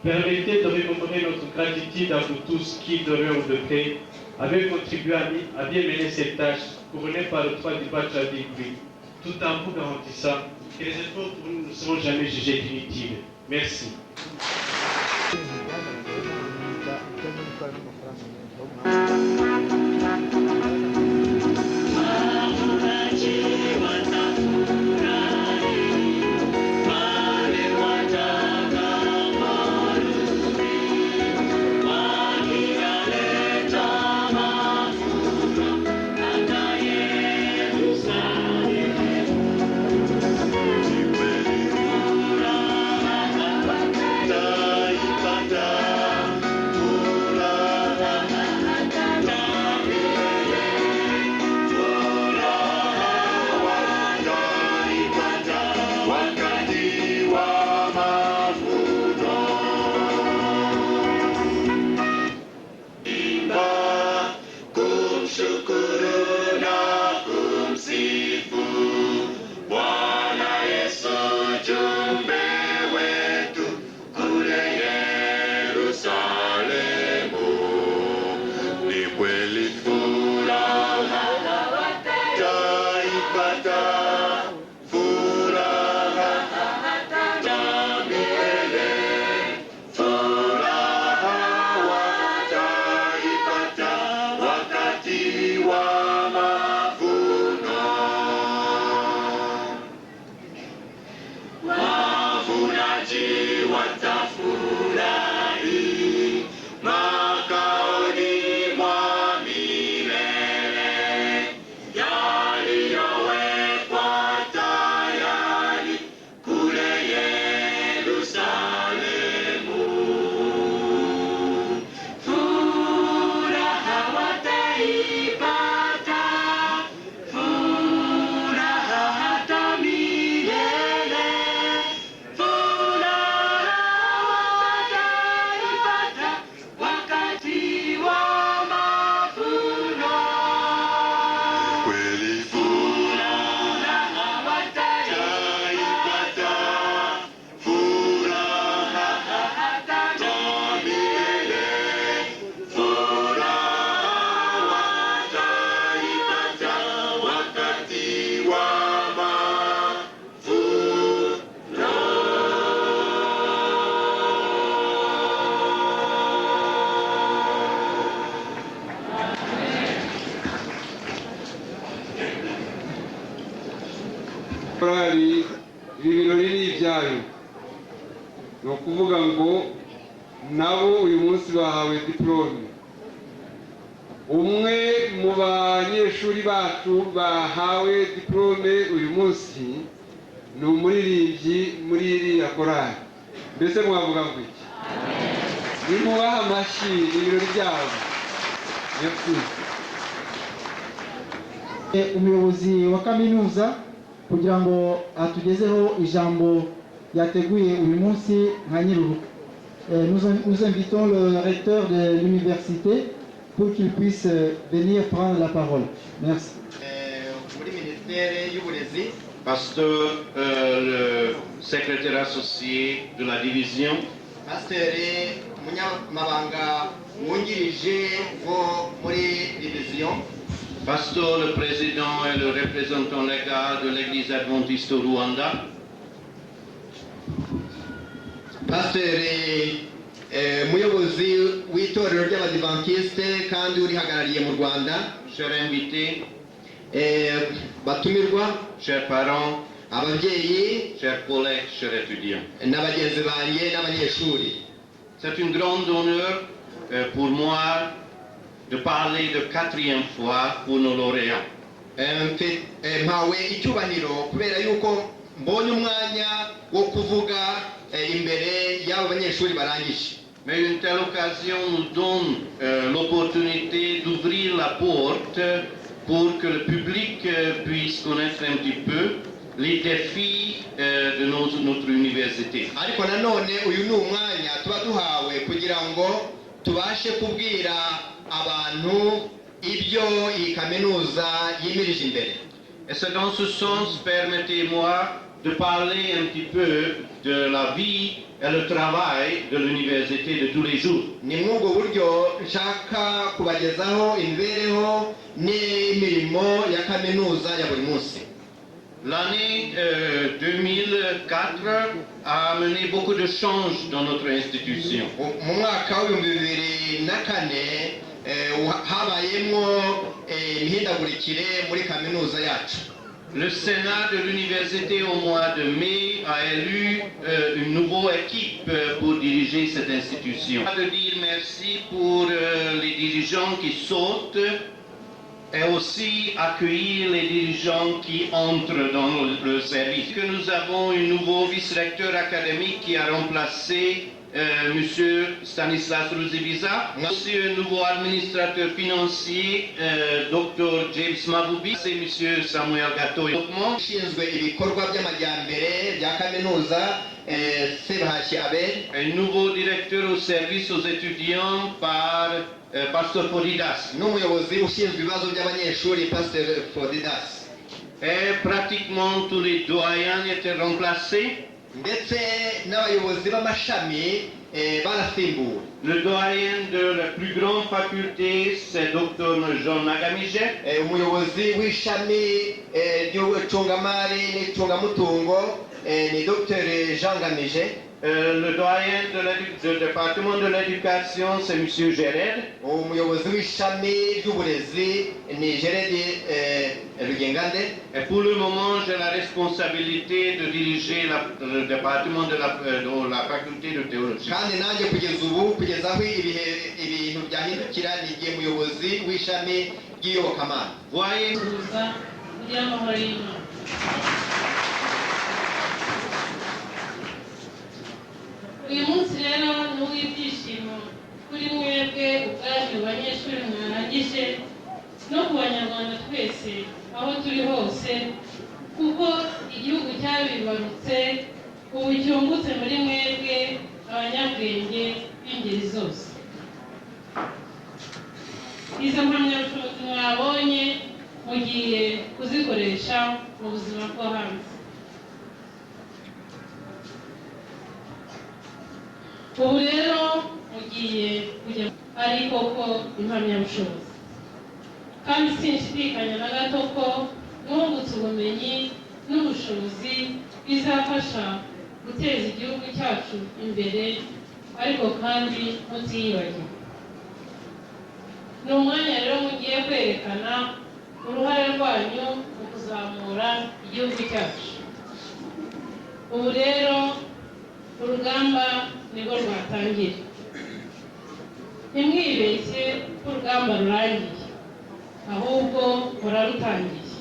Permettez de remémorer notre gratitude à vous tous qui, de l'heure ou de près, avez contribué à bien mener cette tâche couronnée par le droit du bachelor degree, tout en vous garantissant que les efforts pour nous ne seront jamais jugés inutiles. Merci. ibi birori ni ibyayo ni ukuvuga ngo nabo uyu munsi bahawe diplome. Umwe mu banyeshuri bacu bahawe diplome uyu munsi ni umuririmbyi muri iriya korali. Mbese mwavuga ngo iki? Nimubaha amashyi ibirori byabo. Umuyobozi wa kaminuza kugira ngo atugezeho ijambo yateguye uyu munsi nka nyiruruka. Nous invitons le recteur de l'université pour qu'il puisse venir prendre la parole. Merci. Muri ministère y'uburezi, pasteur le secrétaire associé de la division, pasteur munyamabanga wungirije wo muri division, pasteur le président et le représentant légal de l'église adventiste au Rwanda, pasteur muyobozi w'itorero ry'abadiventiste kandi urihagarariye mu Rwanda, chers invités, batumirwa, chers parents, ababyeyi chers collègues, chers étudiants. n'abagenzi banjye n'abanyeshuri. C'est une grande honneur pour moi de parler de 4e fois pour nos lauréats. Mpawe icyubahiro kubera yuko mbonye umwanya wo kuvuga imbere y'abo banyeshuri barangije. Mais une telle occasion nous donne l'opportunité d'ouvrir la porte pour que le public puisse connaître un petit peu les défis de notre université. Ariko nanone uyu ni umwanya tuba duhawe kugira ngo tubashe kubwira abantu ibyo iyi kaminuza yimirije imbere. Et c'est dans ce sens, permettez-moi de parler un petit peu de la vie et le travail de l'université de tous les jours. Ni mw'ubwo buryo nshaka kubagezaho imibereho n'imirimo ya kaminuza ya buri munsi. L'année 2004 a amené beaucoup de changes dans notre institution. Mu mwaka w'2004 habayemo imihindagurikire muri kaminuza yacu. Le Sénat de l'université au mois de mai a élu une nouvelle équipe pour diriger cette institution. Je veux dire merci pour les dirigeants qui sortent et aussi accueillir les dirigeants qui entrent dans le service. Que nous avons un nouveau vice-recteur académique qui a remplacé M. Stanislas Ruzibiza, aussi un nouveau administrateur financier, Dr. James Mabubi, c'est M. Samuel Gato. Ushinzwe ibikorwa by'amajyambere bya kaminuza Sebahashyi Abel. Un nouveau directeur au service aux étudiants par Pastor Fodidas. N'umuyobozi ushinzwe ibibazo by'abanyeshuri Pastor Fodidas. Et pratiquement tous les doyens étaient remplacés. Ndetse n'abayobozi b'amashami barasimbuwe. Le doyen de la plus grande faculté, c'est Dr. Jean Nagamije. Umuyobozi w'ishami ry'ubucungamari n'icungamutungo ni Dr. Jean Ngamije. Le doyen du département de l'éducation, c'est M. Gered. Umuyobozi w'ishami ry'uburezi ni Gered Rugengande. Et pour le moment, j'ai la responsabilité de diriger le département de la faculté de théologie. Kandi nanjye kugeza aho ibintu byahindukira ni igihe muyobozi w'ishami ry'iyobokamana. Voyez. uyu munsi rero ni uw'ibyishimo kuri mwebwe ubwanyu banyeshuri mwarangije no ku banyarwanda twese aho turi hose kuko igihugu cyabibarutse ubu cyungutse muri mwebwe abanyabwenge b'ingeri zose. Izo mpamyabushobozi mwabonye mugiye kuzikoresha mu buzima bwo hanze. Ubu rero mugiye kujya ari koko impamyabushobozi, kandi sinshidikanya na gato ko mwungutse ubumenyi n'ubushobozi bizafasha guteza igihugu cyacu imbere, ariko kandi mutiyibagiwe. Ni umwanya rero mugiye kwerekana uruhare rwanyu mu kuzamura igihugu cyacu. Ubu rero urugamba nibwo rwatangira. Ntimwibeshye ko urugamba rurangiye, ahubwo murarutangiye.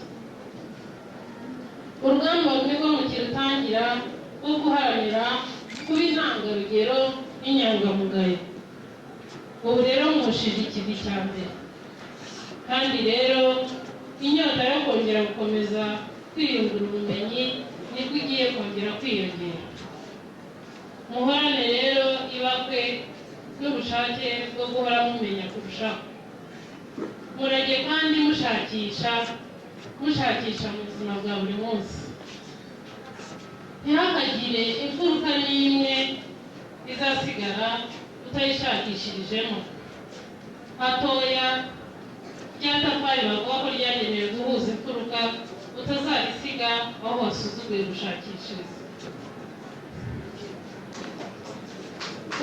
Urugamba nibwo mukirutangira rwo guharanira kuba intangarugero n'inyangamugayo. Ubu rero mushije ikivi cya mbere, kandi rero inyota yo kongera gukomeza kwiyungura ubumenyi nibwo igiye kongera kwiyongera. Muhorane rero ibakwe n'ubushake bwo guhora mumenya kurushaho. Murage kandi mushakisha mu buzima bwa buri munsi. Ntihakagire imfuruka n'imwe izasigara utayishakishirijemo. Hatoya ryatafari bavuga ko ryagenewe guhuza imfuruka utazarisiga aho wasuzuguye gushakishiriza.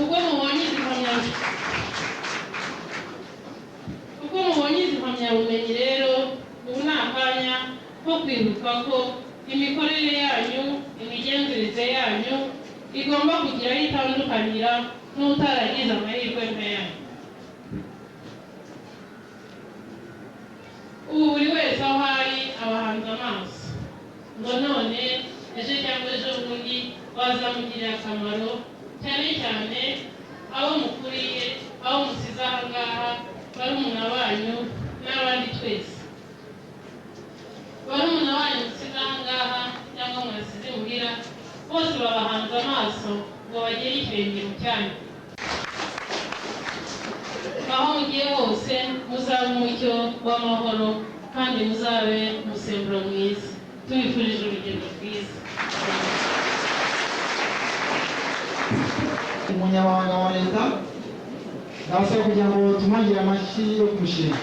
Ubwo mubonye izi mpamyabumenyi rero ubu ni akanya ko kwibuka ko imikorere yanyu imigenzereze yanyu igomba kugira aho itandukanira n'utaragize amahirwe nk'ayanyu. Ubu buri wese aho ari abahanze amaso ngo none ejo cyangwa ejo bundi wazamugirira akamaro, cyane cyane abo mukuriye, abo musize aha ngaha, barumuna banyu n'abandi twese. Barumuna banyu musize aha ngaha cyangwa mwasize muhira, bose babahanze amaso ngo bagere ikirenge mu cyanyu. Aho mugiye hose muzabe umucyo w'amahoro kandi muzabe umusemburo mwiza. Tubifurije urugendo rwiza. Umunyamabanga wa leta ndabasaba kugira ngo tumagire amashyi yo kumushimira.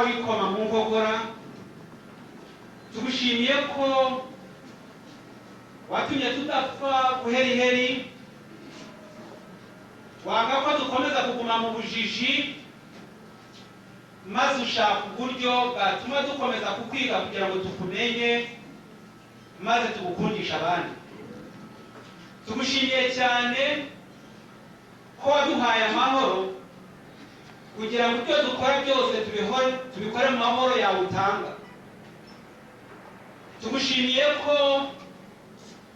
wikoma mu nkokora tugushimiye ko watumye tudapfa guheriheri wanga ko dukomeza kuguma mu bujiji maze ushaka uburyo bwatuma dukomeza kukwiga kugira ngo tukumenye maze tugukundisha abandi. Tugushimiye cyane ko waduhaye amahoro kugira ngo ibyo dukora byose tubikore mu mahoro yawe utanga. Tugushimiye ko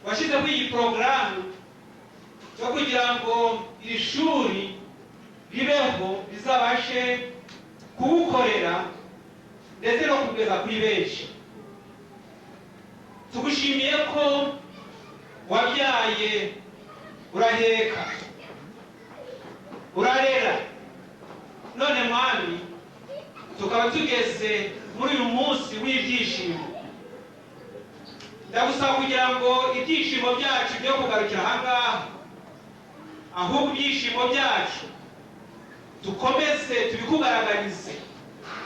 washyizeho iyi porogaramu yo kugira ngo iri shuri ribeho rizabashe kuwukorera ndetse no kugeza kuri benshi. Tugushimiye ko wabyaye uraheka urarera, none mwami tukaba tugeze muri uyu munsi w'ibyishimo. Ndagusaba kugira ngo ibyishimo byacu byo kugarukira aha ngaha, ahubwo ibyishimo byacu dukomeze tubikugaragarize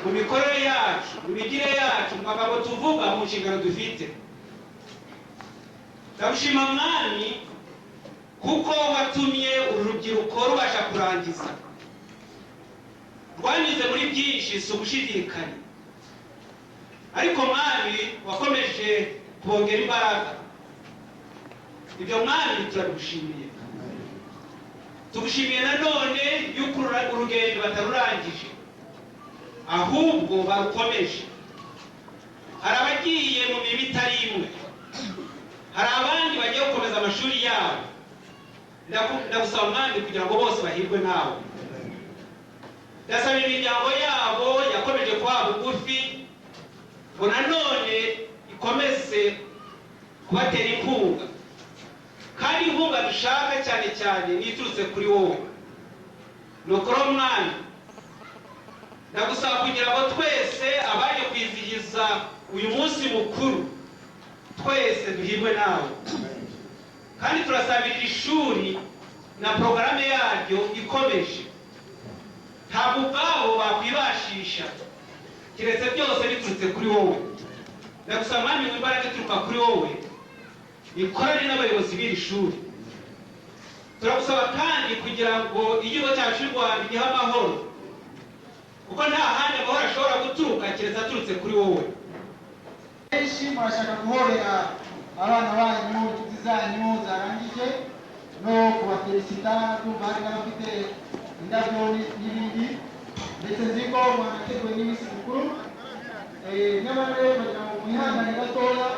mu mikorere yacu, mu migire yacu, mu magambo tuvuga, mu nshingano dufite. Ndagushima mwami kuko watumye uru rubyiruko rubasha kurangiza, rwanyuze muri byinshi si ugushidikanya, ariko mwami wakomeje kubongera imbaraga. Ibyo mwami turabigushimiye. Tugushimiye nanone yuko urugendo batarurangije, ahubwo barukomeje. Hari abagiye mu mirimo itari imwe, hari abandi bagiye gukomeza amashuri yabo. Ndagusaba mwami kugira ngo bose bahirwe nawe. Ndasaba imiryango yabo yakomeje kuba bugufi, ngo nanone ikomeze kubatera inkunga, kandi inkunga dushaka cyane cyane niturutse kuri wowe. Nuko rero mwami ndagusaba kugira ngo twese abaje kwizihiza uyu munsi mukuru twese duhirwe nawe, kandi turasabira ishuri na porogaramu yaryo ikomeje. Ntabwo ubwabo bakwibashisha keretse byose biturutse kuri wowe. Ndagusaba mwami ngo imbaraga ituruka kuri wowe ikorane n'abayobozi b'iri shuri. Turagusaba kandi kugira ngo igihugu cyacu cy'u Rwanda gihe amahoro, kuko nta handi amahoro ashobora guturuka keretse aturutse kuri wowe. Benshi murashaka guhorera abana banyu, inshuti zanyu zarangije, no kubafelicita, kumva hari n'abafite indabyo n'ibindi, ndetse nzi ko mwanateguwe n'iminsi mikuru. Nyamara rero bagira ngo mwihangane gatoya,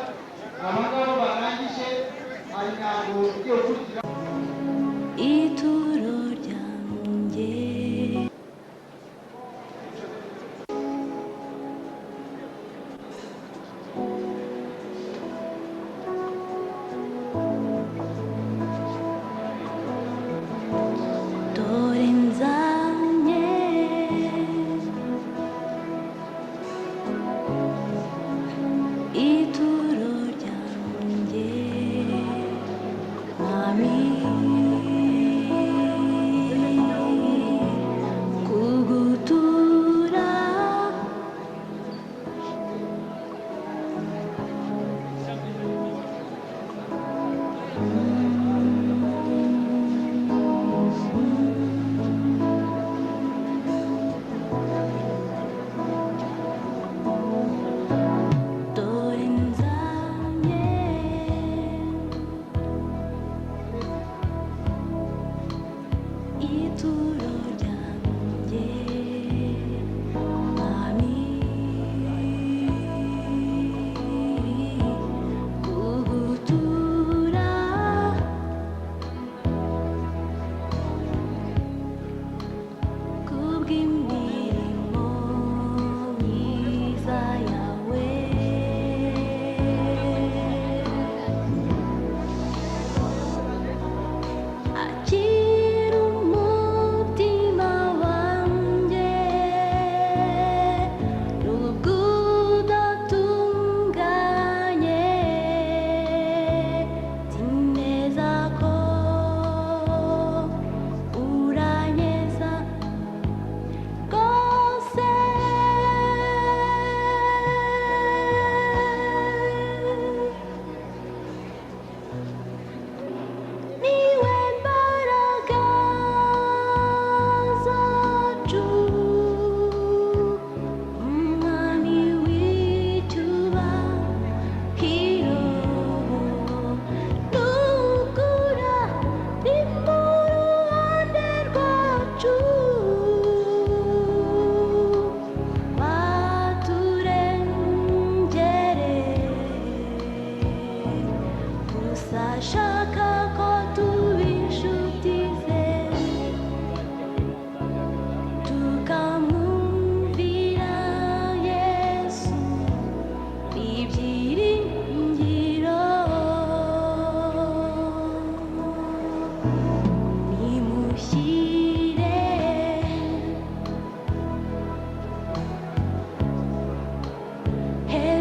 aba ngaba barangije hari ntabwo ugiye gukurikira ituro ryanjye. Dore nzanye ituro ryanjye, mwami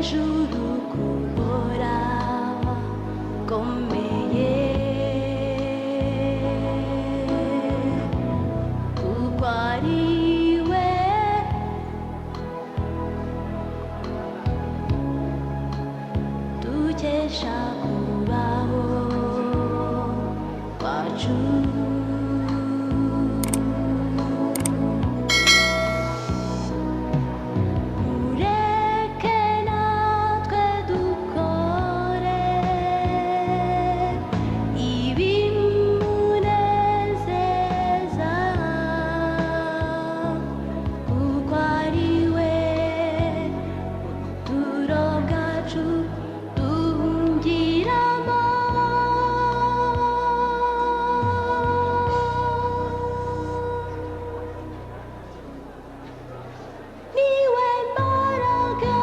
hejuru kubora komeye kuko ari we dukesha kubaho kwacu. Mureke natwe dukore ibimunezeza kuko ari we ubuturo bwacu duhungiramo. Niwe mbaraga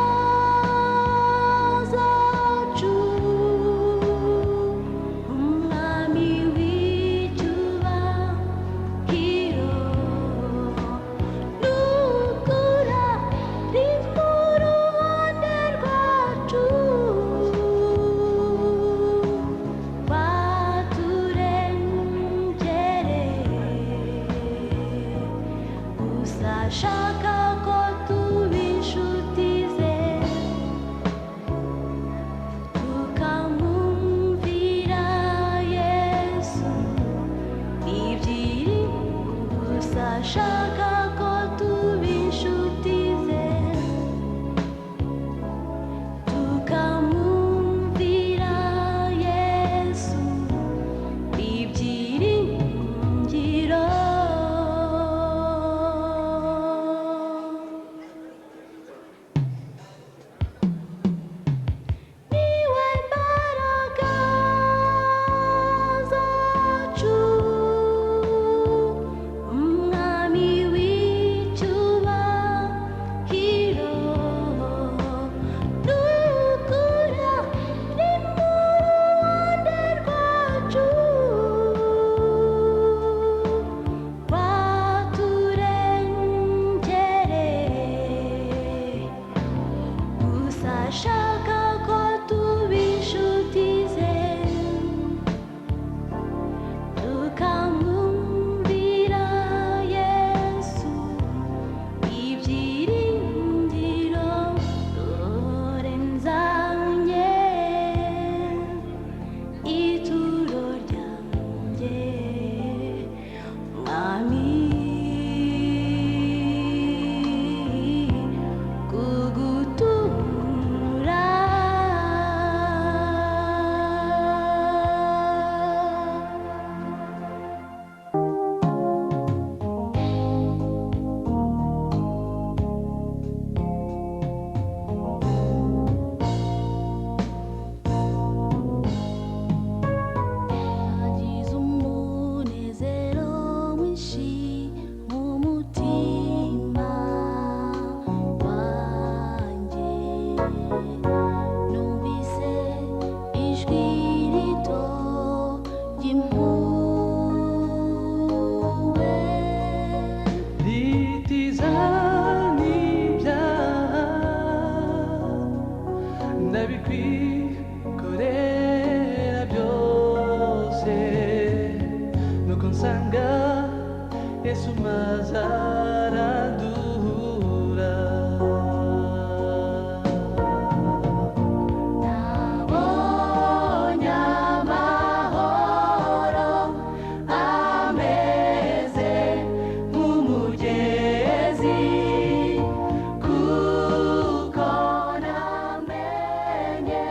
zacu, umwami w'icyubahiro, n'ukura ri mu ruhande rwacu, waturengereye, gusa ashaka ko tuba inshuti ze, tukamwumvira Yesu ibyiringiro, gusa ashaka ko tuba inshuti ze, tukamwumvira Yesu ibyiringiro. Niwe mbaraga zacu, umwami w'icyubahiro, n'ukura ri mu ruhande rwacu, waturengereye, gusa ashaka ko tuba inshuti ze, tukamwumvira Yesu ibyiringiro. Dore nzanye ituro ryanjye, mwami, kugutura. Nagize umunezero mwinshi mu mutima wanjye, numvise ijwi rito ry'impuhwe ritiza n'ibyaha, ndabikwikorera byose, nuko nsanga Yesu maze araduhura. Nabonye amahoro ameze nk'umugezi, kuko namenye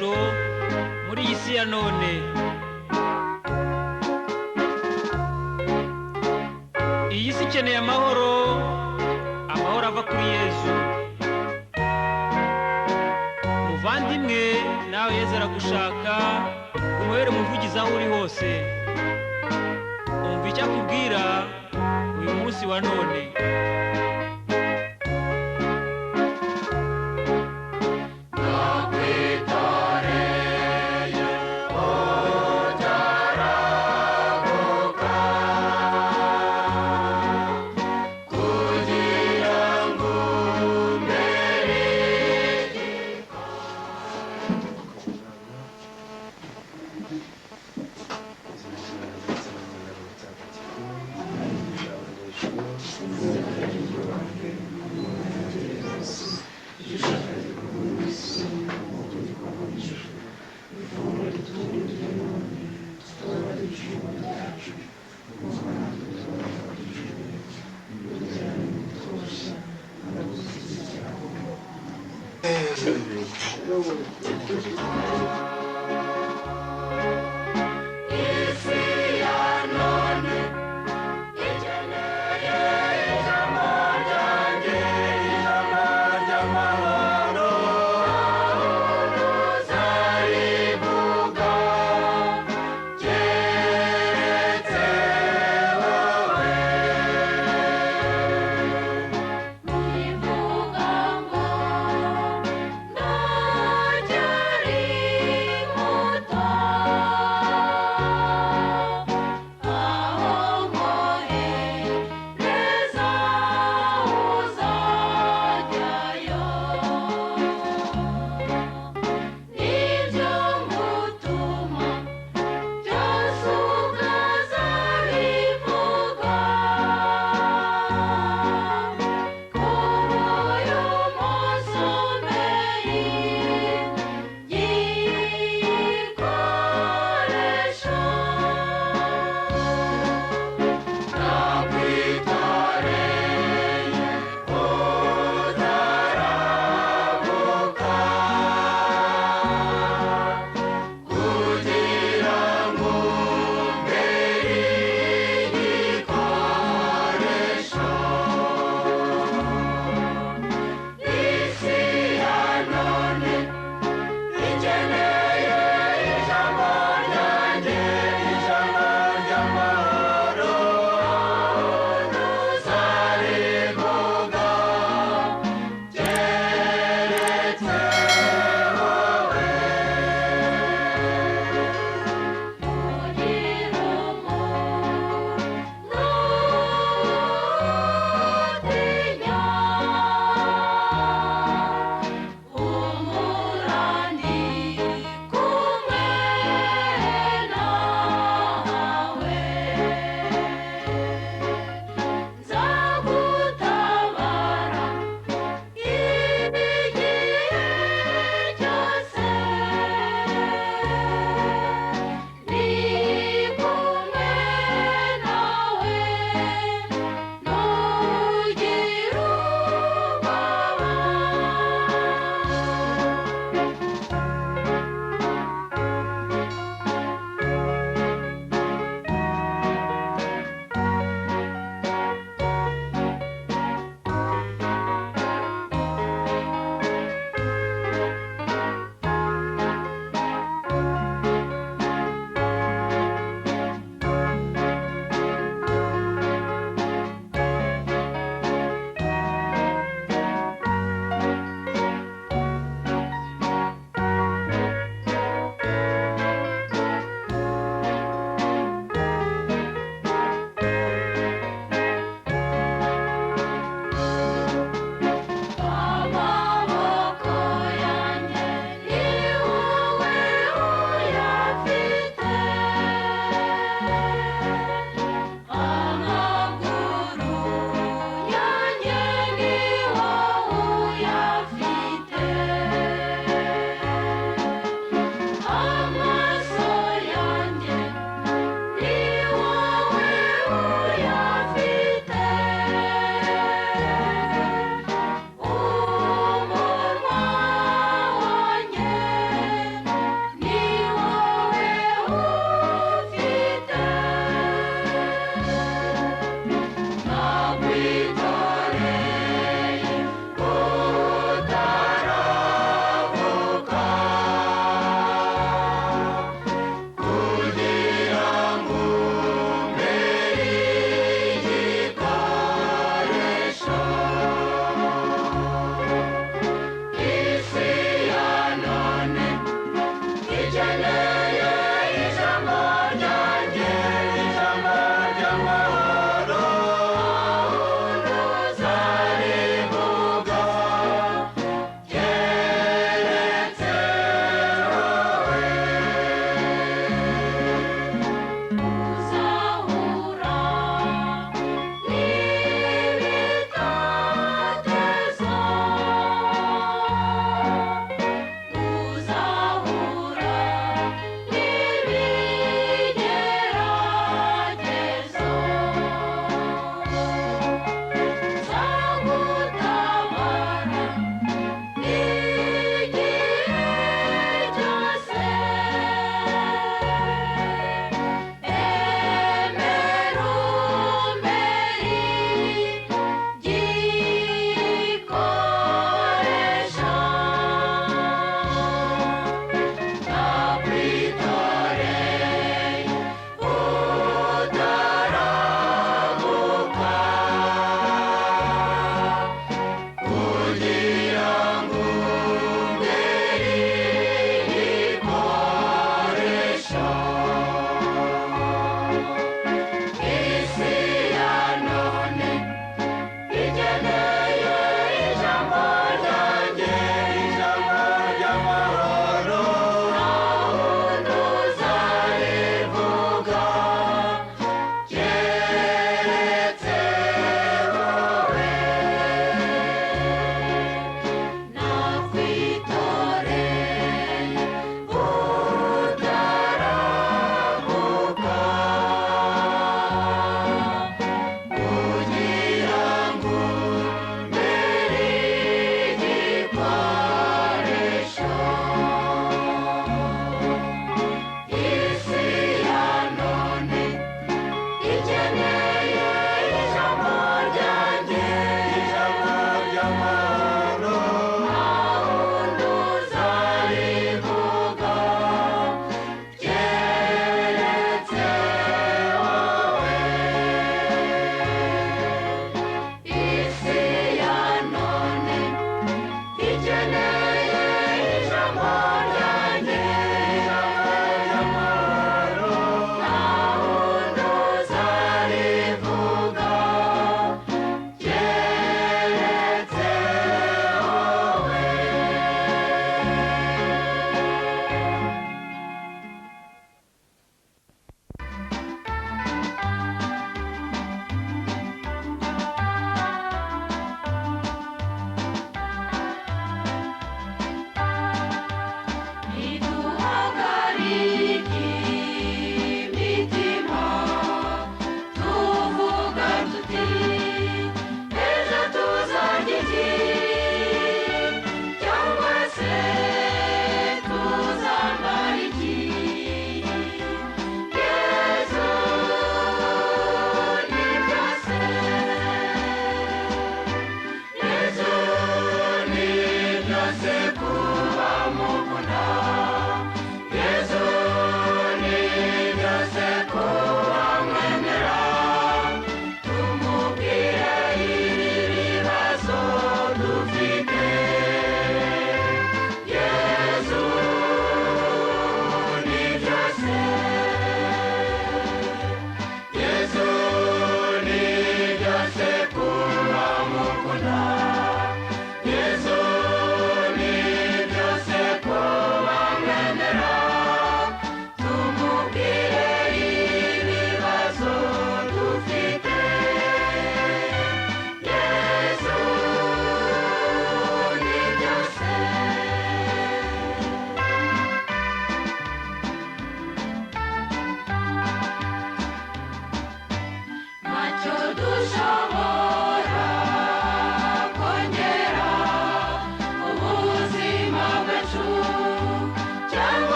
akarusho muri iyi si ya none. Iyi si ikeneye amahoro, amahoro ava kuri Yezu. Muvandimwe, nawe Yezu aragushaka, umubere umuvugizi aho uri hose. Umva icyo akubwira uyu munsi wa none.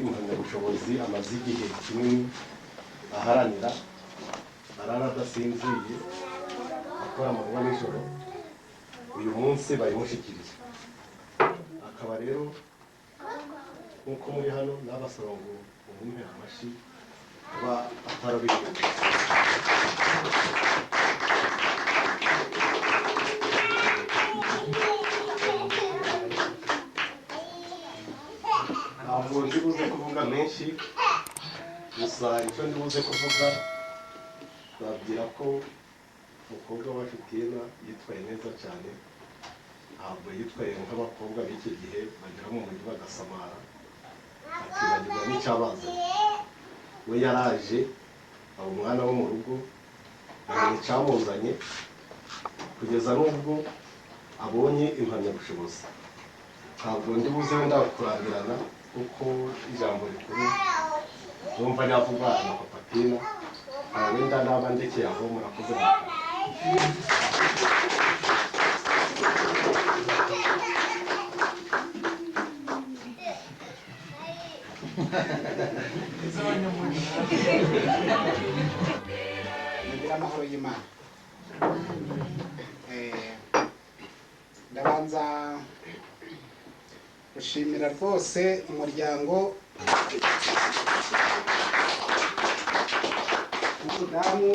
impamyabushobozi amaze igihe kinini aharanira arara adasinziye akora amanywa n'ijoro uyu munsi bayimushyikirije akaba rero nk'uko muri hano n'abasaba ngo umumpe amashyi kuba atarabiriwe ntabwo ndi buze kuvuga menshi gusa icyo ndi buze kuvuga babwira ko umukobwa wa Fitina yitwaye neza cyane ntabwo yitwaye nk'abakobwa b'iki gihe bagera mu mujyi bagasamara akibagirwa n'icyabazanye we yaraje aba umwana wo mu rugo yamenye icyamuzanye kugeza n'ubwo abonye impamyabushobozi ntabwo ndi buze wenda kurambirana kuko ijambo rikuru numva ryavuga na Papa Tina wenda naba ndekeye aho murakoze mugira amahoro y'Imana. Ndabanza gushimira rwose umuryango w'umudamu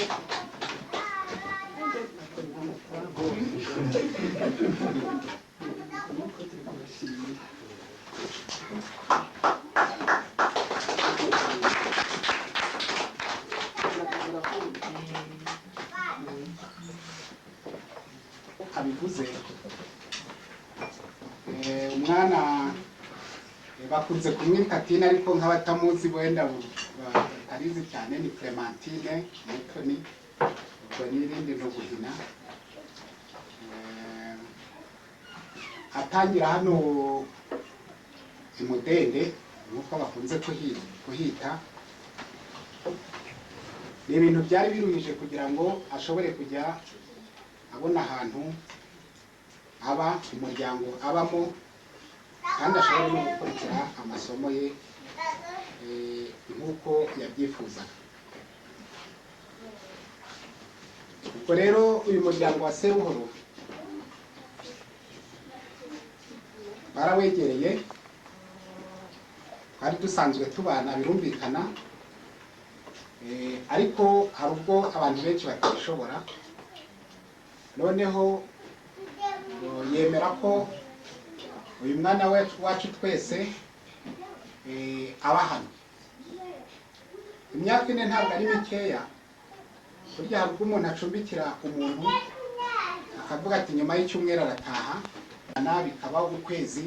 abivuze umwana bakunze kumwita Tina ariko nk'abatamuzi wenda arizi cyane ni Clementine Mutoni ubwo n'irindi no guhina atangira hano imudende nk'uko bakunze kuhita ni ibintu byari biruhije kugira ngo ashobore kujya abona ahantu aba umuryango abamo kandi ashobora no gukurikira amasomo ye nk'uko yabyifuzaga. Ubwo rero uyu muryango wa Sebuhoro barawegereye twari dusanzwe tubana birumvikana ariko hari ubwo abantu benshi batishobora noneho yemera ko uyu mwana wacu twese aba hano. Imyaka 4 ntabwo ari mikeya burya hari ubwo umuntu acumbikira umuntu akavuga ati nyuma y'icyumweru arataha bikaba ukwezi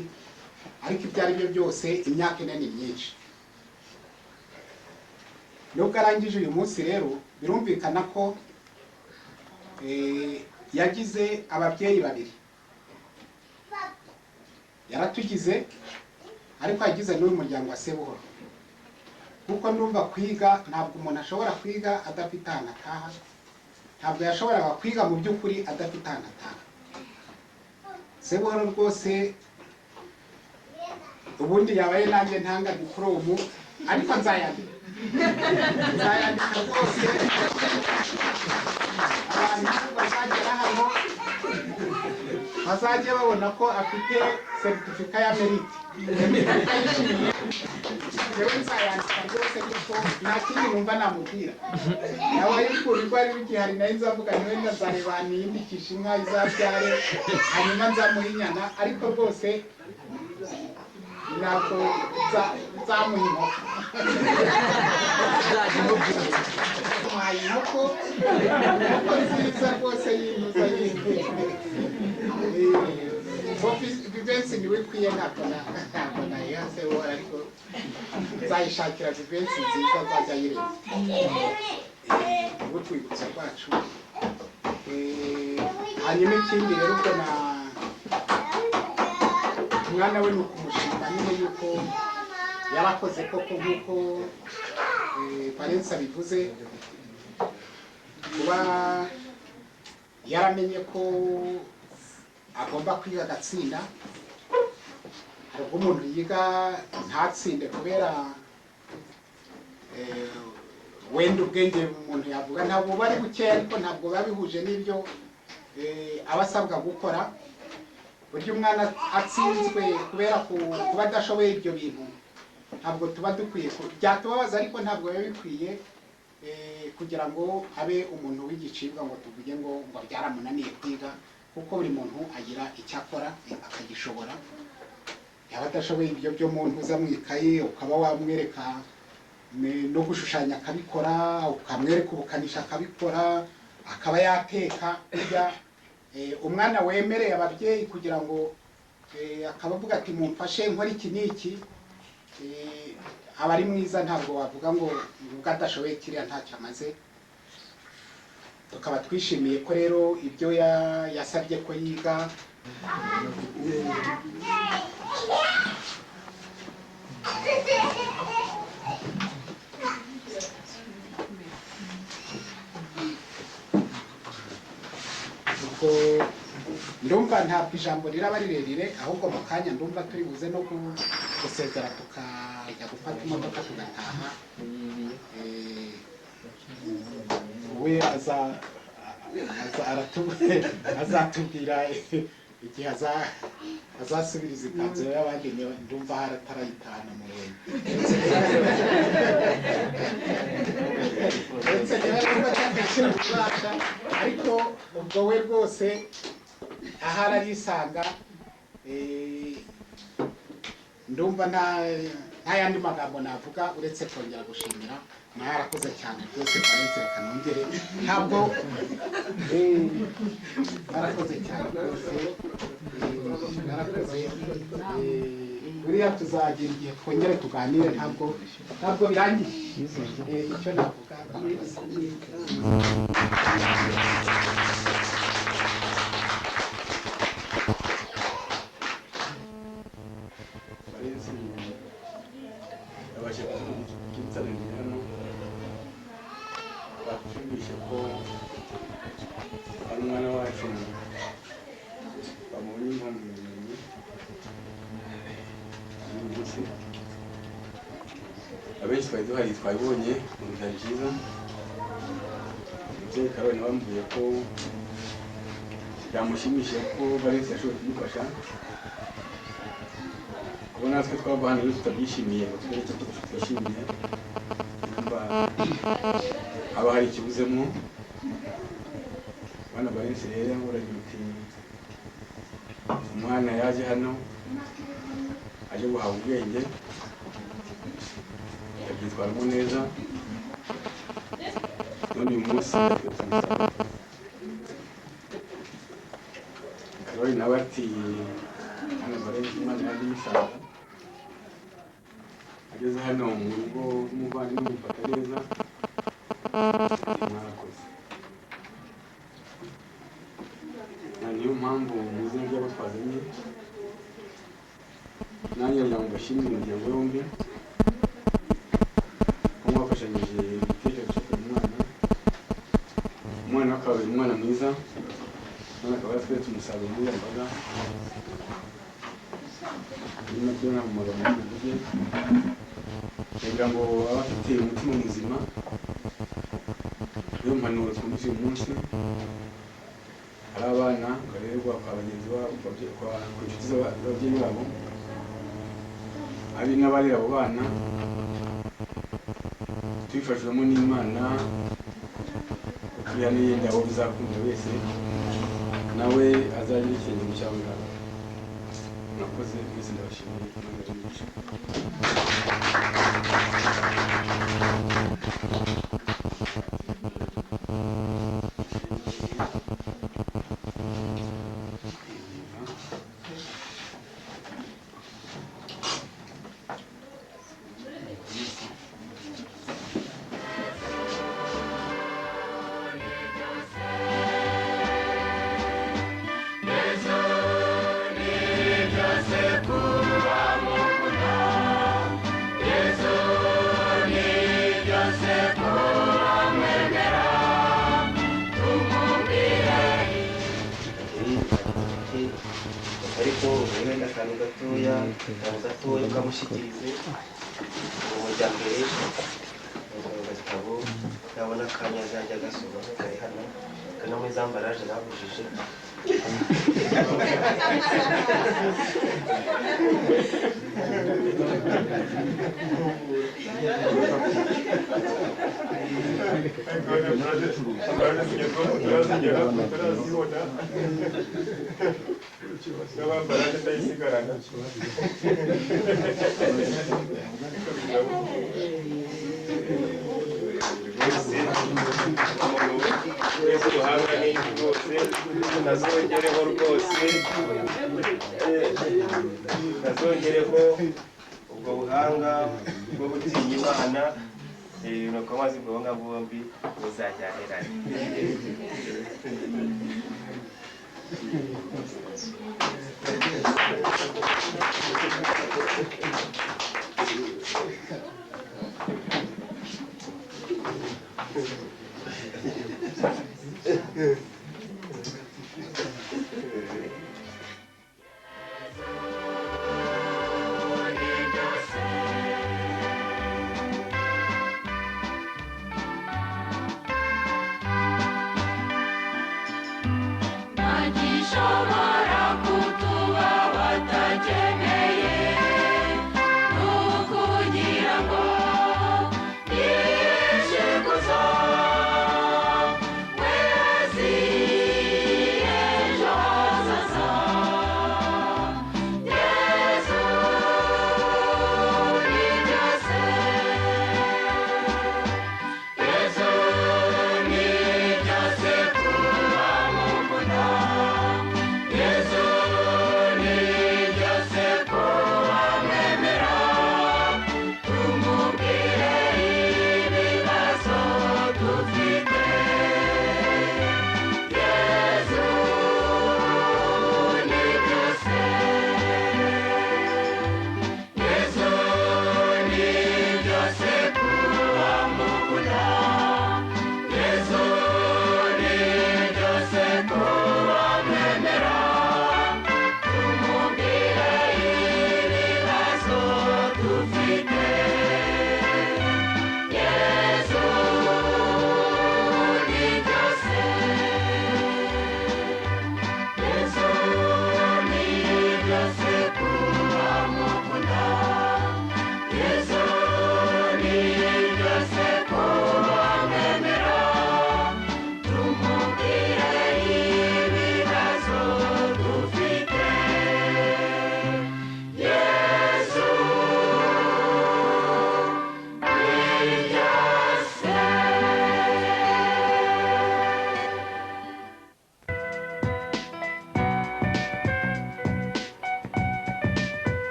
ariko ibyo ari byo byose imyaka 4 ni myinshi. Nubwo arangije uyu munsi rero birumvikana ko yagize ababyeyi babiri yaratugize ariko yagize n'uyu muryango wa Sebuhoro kuko ndumva kwiga ntabwo umuntu ashobora kwiga adafite ahantu ataha ntabwo yashoboraga kwiga mu by'ukuri adafite ahantu ataha. Sebuhoro rwose ubundi yabaye nanjye ntanga diporomu ariko nzayandika rwose abantu bazagera hano bazajya babona ko afite seritifika ya merite rero nzayandika rwose kuko nta kindi numva namubwira nawe ayikura rwari rugihari nayo nzavuga niwe ndazareba niyindikisha inka izabyare hanyuma nzamuha inyana ariko rwose ntabwo nzamuha inkoko muhaye inkoko nziza rwose yinuza Vivensi niwe kwiye ntabwo nayihase wowe ariko nzayishakira Vivensi nziza azajya ayireba ubu twibutsa rwacu. Hanyuma ikindi rero ubwo umwana we ni ukumushima nyine yuko yarakoze koko nk'uko Parensa bivuze kuba yaramenye ko agomba kwiga agatsinda. Hari ubwo umuntu yiga ntatsinde kubera wenda ubwenge umuntu yavuga ntabwo bari bukeya ariko ntabwo babihuje n'ibyo aba asabwa gukora. Burya umwana atsinzwe kubera kuba adashoboye ibyo bintu ntabwo tuba dukwiye byatubabaza, ariko ntabwo biba bikwiye kugira ngo abe umuntu w'igicibwa ngo tuvuge ngo byaramunaniye kwiga, kuko buri muntu agira icyo akora akagishobora. Yaba adashoboye ibyo byo muntu uza mu ikaye ukaba wamwereka no gushushanya akabikora, ukamwereka ubukanishi akabikora, akaba yateka. Burya umwana wemereye ababyeyi kugira ngo akaba avuga ati mumfashe nkora iki n'iki, aba ari mwiza. Ntabwo wavuga ngo ubwo adashoboye kiriya ntacyo amaze. Tukaba twishimiye ko rero ibyo yasabye ko yiga ndumva ntabwo ijambo riraba rirerire, ahubwo mu kanya ndumva turi buze no gusezera tukajya gufata imodoka tugataha. We azatubwira igihe azasubiriza ikanzu y'abandi. Ndumva haratarayitahana mu rugo, ndetse niba ndumva cyangwa ububasha, ariko ubwo we rwose ahari arisanga. Ndumva nta yandi magambo navuga uretse kongera gushimira. Mwarakoze cyane rwose, Valens reka nongere, ntabwo mwarakoze cyane rwose, mwarakoze. Buriya tuzagira igihe twongere tuganire, ntabwo birangiye. Icyo navuga abasha kututanira hano batubishe ko ari umwana wacu bamubonye impamyabumenyi uyu munsi. Abenshi twari duhari twabibonye mu byari byiza. Umubyeyi Karoli bambwiye ko byamushimishije ko Valens yashoboye kumufasha. Kuba natwe twava hano iyo tutabyishimiye ngo twereke ko twishimiye, nimba haba hari ikibuzemo. Bana Valens rero uragira uti umwana yaje hano aje guhaha ubwenge, yabyitwaramo neza, none uyu munsi tumusaba. Karoli nawe ati hano Valens Imana yaje yisanga, ageze hano mu rugo rw'umuvandimwe mufata neza. Mwarakoze. Niyo mpamvu mu izina ry'abo twazanye nanjye ngira ngo mbashimire imiryango yombi ko mwafashanyije ibitekerezo cyo kugira umwana akaba umwana mwiza, umwana akaba yatweretse umusaruro muri mbaga. Niyo nabyo nta mumaro munini bivuze, kugira ngo aba afite umutima muzima. Niyo mpanuro twumvise uyu munsi, hari abana barererwa kwa bagenzi babo, ku inshuti z'ababyeyi babo, hari n'abarera abo bana tubifashijwemo n'Imana. Kuriya n'iyindi abo bizakunda wese nawe azagira ikirenge mu cyawe ngaho. Murakoze mwese, ndabashimiye. ariko wenda akantu gatoya ukamushyikirize umuryango rero mu gatabo nabona akanya azajya agasoma kari hano kana muri za mbaraje nabujije wese ubuhanga n'iki rwose nazongereho rwose nazongereho ubwo buhanga bwo gutinya Imana nuko amazi ubwo bombi buzajyanirana Ntagishobora kutuba watageneye n'ukugira ngo yishe kuzo wezi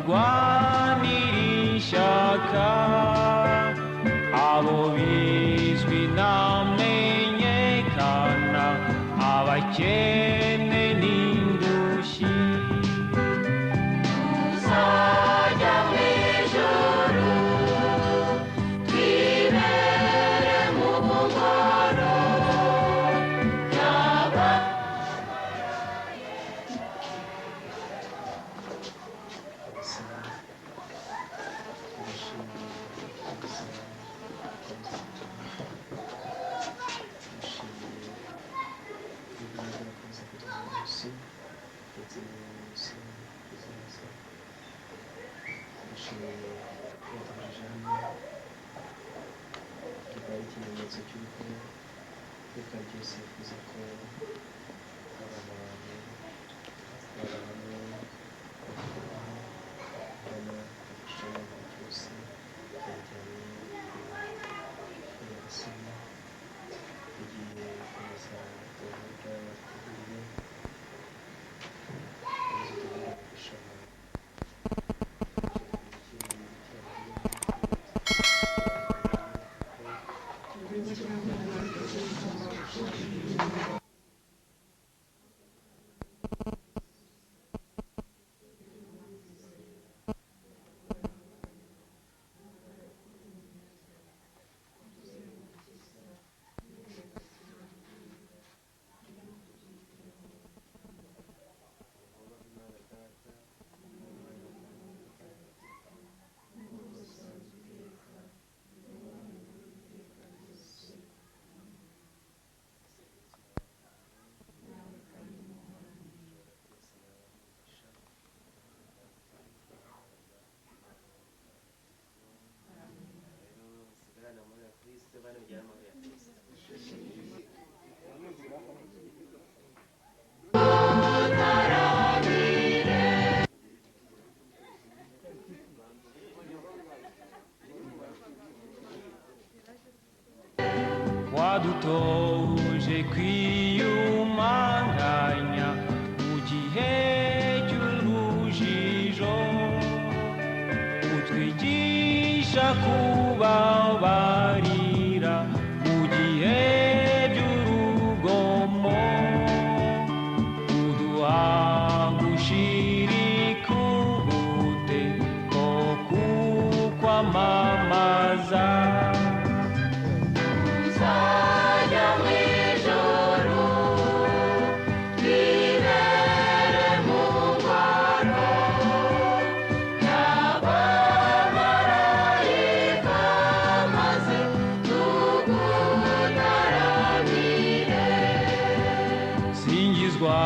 barwanira ishyaka, abo bizwi n'amenyekana, abakene n'indushyi. Tuzajya mu ijuru, twibere mu ngoro ikimenyetso cy'uko iteka ryose yifuza ko abana bawe baba hamwe bakubana bagashobora byose cyane bagasoma igiye gukomeza gahunda bateguriye gushaka wadutoje kwiyumanganya mu gihe cy'urujijo, utwigisha kubabarira mu gihe by'urugomo, uduha gushirika ubute ko kukwamamaza. tuzajya mu ijuru, twibere mu ngoro y'abamarayika, maze tugutaramire. Singizwa